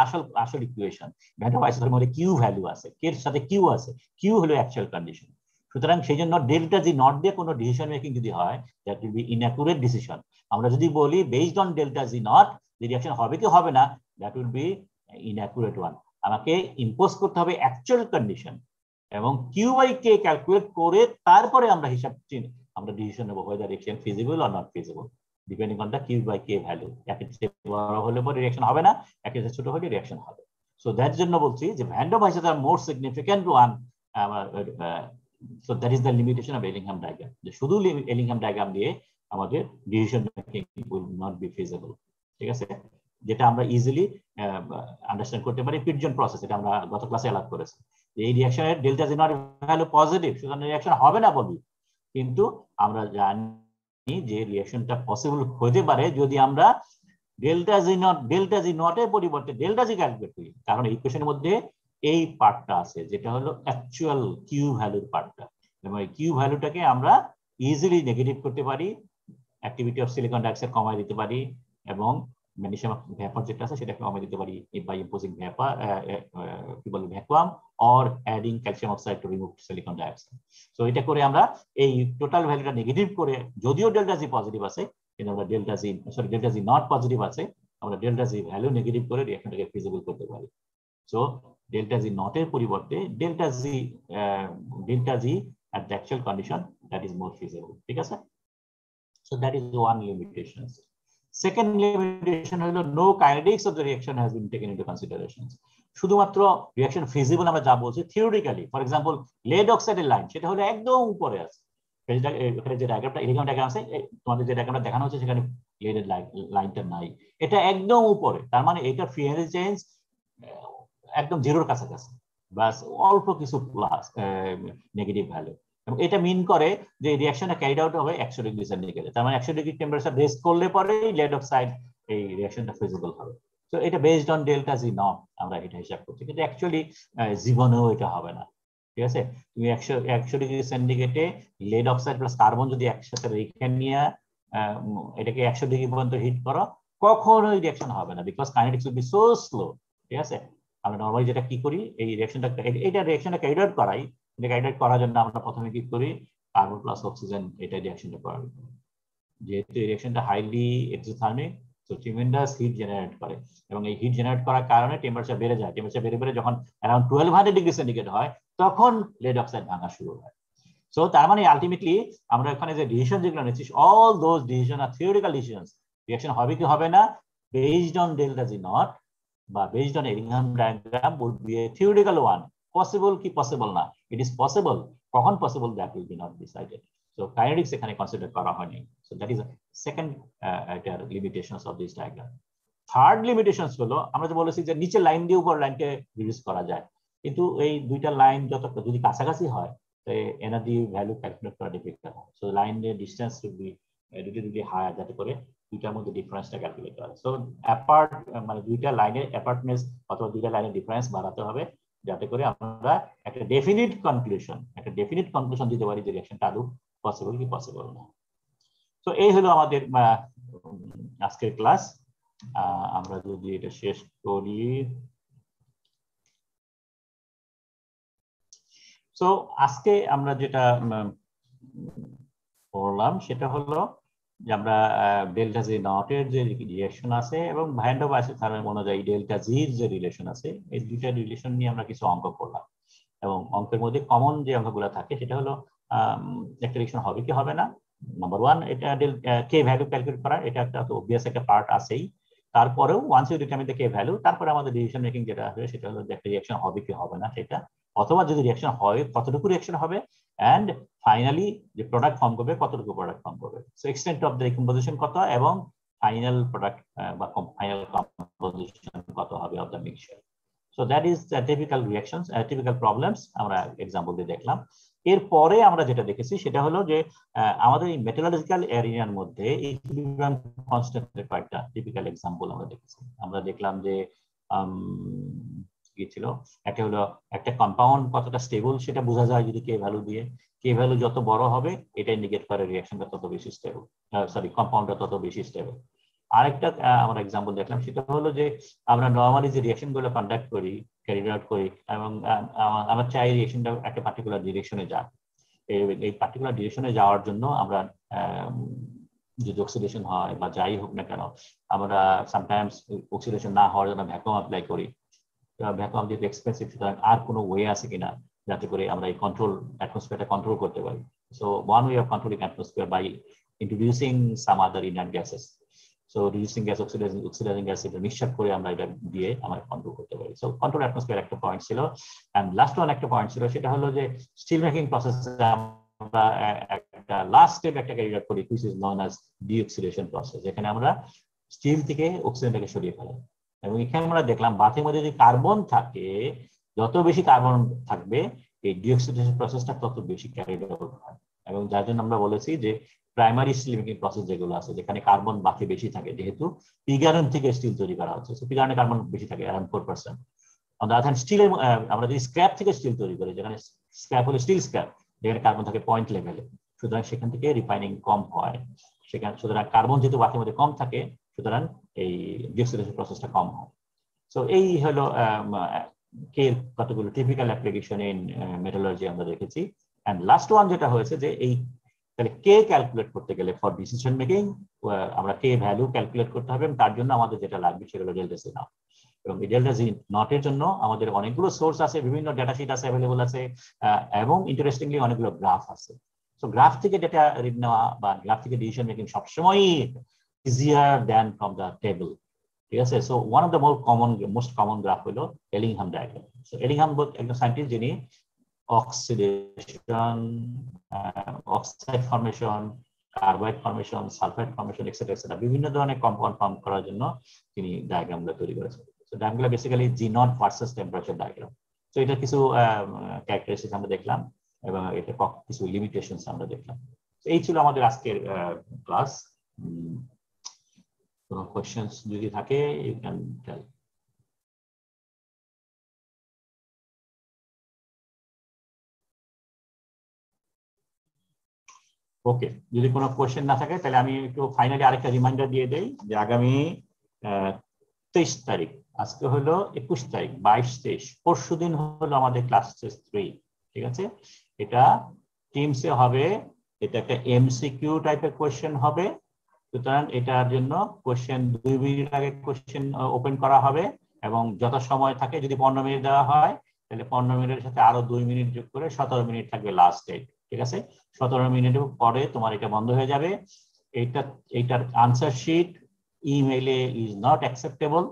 আসল ইকুয়েশন। ভ্যান ডার ওয়ালস থার্ম হলো কিউ ভ্যালু আছে, কে এর সাথে কিউ আছে, কিউ হলো অ্যাকচুয়াল কন্ডিশন। সুতরাং সেই জন্য ডেল্টা জি নট দিয়ে কোনো ডিসিশন মেকিং যদি হয়, দ্যাট উইল বি ইনঅ্যাকুরেট ডিসিশন। আমরা যদি বলি based on delta G not reaction হবে কি হবে না, দ্যাট উইল বি ইনঅ্যাকুরেট ওয়ান। আমাকে ইম্পোজ করতে হবে অ্যাকচুয়াল কন্ডিশন, এবং কিউ বাই কে ক্যালকুলেট করে তারপরে আমরা হিসাব আমরা ডিসিশন নেব whether reaction feasible or not feasible depending on the q by k value। একের চেয়ে বড় হলে পরে রিঅ্যাকশন হবে না, একের চেয়ে ছোট হলে রিঅ্যাকশন হবে। সো দ্যাট জন্য বলছি যে van der Waals are more significant one. So that is the limitation of Ellingham diagram, যে শুধু এলিংহাম ডায়াগ্রাম দিয়ে আমাদের decision making will not be feasible. ঠিক আছে, যেটা আমরা ইজিলি আন্ডারস্ট্যান্ড করতে পারি পিটজন প্রসেস, এটা আমরা গত ক্লাসে আলাপ করেছি। এই রিঅ্যাকশনের delta G naught value positive, সুতরাং রিঅ্যাকশন হবে না বলি, কিন্তু আমরা জানি যে রিঅ্যাকশনটা পসিবল হতে পারে যদি আমরা ডেল্টা জি নটের পরিবর্তে ডেল্টা জি ক্যালকুলেট করি। কারণ এই ইকুয়েশনের মধ্যে এই পার্টটা আছে যেটা হলো অ্যাকচুয়াল কিউ ভ্যালুর পার্টটা, এবং এই কিউ ভ্যালুটাকে আমরা ইজিলি নেগেটিভ করতে পারি, অ্যাক্টিভিটি অফ সিলিকন ডাইঅক্সাইড কমায় দিতে পারি, এবং ম্যাগনেসিয়াম ভ্যাপার যেটা আছে সেটাকে কমায় দিতে পারি বাই ইম্পোজিং ভ্যাপার, কি বলে, vacuum or adding calcium oxide to remove silicon dioxide. So এটা করে আমরা এই টোটাল ভ্যালুটা নেগেটিভ করে, যদিও ডেল্টা জি পজিটিভ আছে কিন্তু আমরা ডেল্টা জি নট পজিটিভ আছে, আমরা ডেল্টা জি ভ্যালু নেগেটিভ করে রিঅ্যাকশনটাকে ফিজিবল করতে পারি। সো ডেল্টা জি নটের পরিবর্তে delta G at the actual condition that is more feasible। ঠিক আছে, so that is one limitation. Second limitation হলো no kinetics of the reaction has been taken into consideration। শুধুমাত্র রিঅ্যাকশন ফিজিবল আমরা যা বলছি থিওরিটিক্যালি, ফর এক্সাম্পল লেড অক্সাইডের লাইন সেটা হলো একদম উপরে আছে, এখানে যে ডায়াগ্রামটা এলিগাম ডায়াগ্রাম আছে তোমাদের যে ডায়াগ্রামটা দেখানো হচ্ছে সেখানে লেডের লাইনটা নাই, এটা একদম উপরে, তার মানে এটা ফ্রি এনার্জি চেঞ্জ একদম জিরোর কাছাকাছি, বাস অল্প কিছু প্লাস নেগেটিভ ভ্যালু, এবং এটা মিন করে যে রিঅ্যাকশনটা ক্যারিড আউট হবে 100 ডিগ্রি সেন্টিগ্রেডে, তার মানে 100 ডিগ্রি টেম্পারেচার রেস্ট করলে পরেই লেড অক্সাইড এই রিঅ্যাকশনটা ফিজিবল হবে। সো এটা based on delta G not আমরা এটা হিসাব করছি, কিন্তু অ্যাকচুয়ালি জীবনেও এটা হবে না। ঠিক আছে, তুমি 100 ডিগ্রি সেন্টিগ্রেডে লেড অক্সাইড প্লাস কার্বন যদি একসাথে রেখে নিয়ে এটাকে 100 ডিগ্রি পর্যন্ত হিট করো, কখনোই রিঅ্যাকশন হবে না, because kinetics will be so slow. ঠিক আছে, আমরা নরমালি যেটা কি করি, এই রিঅ্যাকশনটা ক্যারিড আউট করাই, ক্যারিড আউট করার জন্য আমরা প্রথমে কি করি, কার্বন প্লাস অক্সিজেন এটা রিঅ্যাকশনটা করাই, যেহেতু এই রিঅ্যাকশনটা highly exothermic, so tremendous heat generate করে, এবং এই হিট জেনারেট করার কারণে টেম্পারেচার বেড়ে যায়, টেম্পারেচার বেড়ে যখন অ্যারাউন্ড 1200 ডিগ্রি সেন্টিগ্রেড হয় তখন লেড অক্সাইড ভাঙা শুরু হয়। সো তার মানে আলটিমেটলি আমরা এখানে যে ডিসিশন যেগুলো নিচ্ছি, all those decision are theoretical decisions, reaction হবে কি হবে না based on delta G naught বা based on Ellingham diagram would be a theoretical one, possible কি পসিবল না, ইট ইজ পসিবল, কখন possible that will be not decided. So kinetics এখানে কনসিডার করা হয়নি। So that is second limitations of this diagram. Third limitations হলো আমরা যে বলেছি যে নিচে লাইন দিয়ে উপর লাইনকে রিডিউস করা যায়, কিন্তু এই দুইটা লাইন যদি কাছাকাছি হয় the energy value calculate করা difficult হয়। So line distance should be relatively higher যাতে করে দুইটার মধ্যে ডিফারেন্সটা ক্যালকুলেট করা। সো অ্যাপার্ট মানে দুইটা লাইনের অ্যাপার্টনেস অথবা দুইটা লাইনের ডিফারেন্স বাড়াতে হবে যাতে করে আমরা একটা ডেফিনিট কনক্লুশন দিতে পারি যে রিঅ্যাকশনটা আদৌ পসিবল কি পসিবল না। তো এই হলো আমাদের আজকের ক্লাস। আমরা যদি এটা শেষ করি, সো আজকে আমরা যেটা পড়লাম সেটা হলো যে আমরা ডেল্টা জি নটের যে রিলেশন আছে এবং ভাইন্ড অফ আছে তার অনুযায়ী ডেল্টা জির যে রিলেশন আছে, এই দুইটা রিলেশন নিয়ে আমরা কিছু অঙ্ক করলাম। এবং অঙ্কের মধ্যে কমন যে অঙ্কগুলো থাকে সেটা হলো একটা রিলেশন হবে কি হবে না। নাম্বার ওয়ান, এটা কে ভ্যালু ক্যালকুলেট করা, এটা একটা অবভিয়াস একটা পার্ট আছেই। তারপরেও once you determine the K value, তারপরে আমাদের ডিসিশন মেকিং যেটা হবে সেটা হলো যে একটা রিঅ্যাকশন হবে কি হবে না সেটা, অথবা যদি রিঅ্যাকশন হয় কতটুকু রিঅ্যাকশন হবে, এন্ড ফাইনালি যে প্রোডাক্ট ফর্ম করবে কতটুকু প্রোডাক্ট ফর্ম করবে। So extent of the decomposition কত এবং ফাইনাল প্রোডাক্ট বা ফাইনাল কম্পোজিশন কত হবে of the mixture. So that is the typical reactions, typical problems আমরা এক্সাম্পল দিয়ে দেখলাম। এরপরে আমরা যেটা দেখেছি সেটা হলো যে আমাদের এই মেটালজিক্যাল এরিয়ার মধ্যে ইকুইলিব্রিয়াম কনস্ট্যান্টের কয়েকটা টিপিক্যাল এক্সাম্পল আমরা দেখেছি। আমরা দেখলাম যে কি ছিল, একটা হলো একটা কম্পাউন্ড কতটা স্টেবল সেটা বোঝা যায় যদি কে ভ্যালু দিয়ে, কে ভ্যালু যত বড় হবে এটা ইন্ডিকেট করে রিঅ্যাকশনটা তত বেশি স্টেবল, সরি কম্পাউন্ডটা তত বেশি স্টেবল। আরেকটা আমরা এক্সাম্পল দেখলাম সেটা হলো যে আমরা নর্মালি যে রিঅ্যাকশন গুলো কন্ডাক্ট করি, ক্যারি আউট করি, এবং আমরা চাই রিঅ্যাকশনটা একটা পার্টিকুলার ডিরেকশনে যায়। এই পার্টিকুলার ডিরেকশনে যাওয়ার জন্য আমরা যদি অক্সিডেশন হয় বা যাই হোক না কেন, আমরা সামটাইমস অক্সিডেশন না হওয়ার জন্য ভ্যাকুয়াম অ্যাপ্লাই করি। ভ্যাকুয়াম যেহেতু এক্সপেন্সিভ, সুতরাং আর কোনো ওয়ে আছে কিনা যাতে করে আমরা এই কন্ট্রোল অ্যাটমসফিয়ারটা কন্ট্রোল করতে পারি। So one way of controlling atmosphere by introducing some other inert gases. So reducing gas, oxidizing gas এটা মিক্সচার করে আমরা এটা দিয়ে আমরা কন্ট্রোল করতে পারি। সো কন্ট্রোল অ্যাটমসফিয়ার একটা পয়েন্ট ছিল। এন্ড লাস্ট ওয়ান একটা পয়েন্ট ছিল সেটা হলো যে স্টিল মেকিং প্রসেসে আমরা একটা লাস্ট স্টেপ একটা ক্যারি আউট করি which is known as deoxidation process, যেখানে আমরা স্টিল থেকে অক্সিজেনটাকে সরিয়ে ফেলাই। এবং এখানে আমরা দেখলাম বাতির মধ্যে যদি কার্বন থাকে, যত বেশি কার্বন থাকবে এই ডিঅক্সিডেশন প্রসেসটা তত বেশি ক্যারিড আউট হয়। এবং যার জন্য আমরা বলেছি যে প্রাইমারি স্টিল মেকিং প্রসেস যেগুলো আছে যেখানে কার্বন বাকি বেশি থাকে, যেহেতু পিগারন থেকে স্টিল তৈরি করা হচ্ছে, পিগারনে কার্বন বেশি থাকে around 4%। On the other hand স্টিলের আমরা যদি স্ক্র্যাপ থেকে স্টিল তৈরি করি, যেখানে স্ক্র্যাপ হলো স্টিল স্ক্র্যাপ, যেখানে কার্বন থাকে পয়েন্ট লেভেলে, সুতরাং সেখান থেকে রিফাইনিং কম হয়। সেখানে সুতরাং কার্বন যেহেতু বাকির মধ্যে কম থাকে, সুতরাং এই ডিঅক্সিডেশন প্রসেসটা কম হয়। সো এই হলো কে কতগুলো টিপিক্যাল অ্যাপ্লিকেশন ইন মেটালার্জি আমরা দেখেছি। এন্ড লাস্ট ওয়ান যেটা হয়েছে যে এই তাহলে কে ক্যালকুলেট করতে গেলে ফর ডিসিশন মেকিং আমরা কে ভ্যালু ক্যালকুলেট করতে হবে, তার জন্য আমাদের যেটা লাগবে সেটা হলো ডেল্টা জি নট। এবং এই ডেল্টা জি নটের জন্য আমাদের অনেকগুলো সোর্স আছে, বিভিন্ন ডেটা শিট আছে, অ্যাভেলেবল আছে, এবং ইন্টারেস্টিংলি অনেকগুলো গ্রাফ আছে। সো গ্রাফ থেকে ডেটা রিড নেওয়া বা গ্রাফ থেকে ডিসিশন মেকিং সবসময়ই easier than from the table. ঠিক আছে। So one of the most common graph হলো এলিংহাম ডায়াগ্রাম। সো এলিংহাম একজন সায়েন্টিস্ট যিনি oxidation, oxide formation, carbide formation, sulphide formation etcetera বিভিন্ন ধরনের কম্পাউন্ড ফর্ম করার জন্য তিনি ডায়াগ্রামগুলো তৈরি করেছেন। সো ডায়াগ্রামগুলো basically G naught versus temperature diagram. So এটা কিছু ক্যারেক্টারিস্টিক্স আমরা দেখলাম এবং এটা কিছু লিমিটেশনস আমরা দেখলাম। এই ছিল আমাদের আজকের ক্লাস। কোনো কোয়েশ্চেনস যদি থাকে ইউ ক্যান টেল। ওকে, যদি কোনো কোয়েশ্চেন না থাকে তাহলে আমি একটু ফাইনালি আরেকটা রিমাইন্ডার দিয়ে দেই যে আগামী 23 তারিখ, আজকে হলো 21 তারিখ, 22-23 পরশু দিন হলো আমাদের ক্লাস টেস্ট 3। ঠিক আছে, এটা টিমসে হবে, এটা একটা এমসিকিউ টাইপের কোয়েশ্চেন হবে। সুতরাং এটার জন্য কোয়েশ্চেন 2 মিনিট আগে কোয়েশ্চেন ওপেন করা হবে এবং যত সময় থাকে যদি 15 মিনিট দেওয়া হয় তাহলে 15 মিনিটের সাথে আরো 2 মিনিট যোগ করে 17 মিনিট থাকবে লাস্ট ডেট। ঠিক আছে, 17 মিনিটের পরে তোমার এটা বন্ধ হয়ে যাবে। এইটার আনসার শিট ইমেইলে ইজ নট অ্যাকসেপ্টেবল,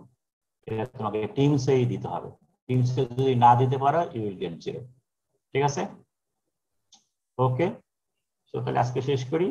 এটা তোমাকে টিমসেই দিতে হবে। টিমসে যদি না দিতে পারো ইউ উইল গেট 0। ঠিক আছে, ওকে। তো তাহলে আজকে শেষ করি।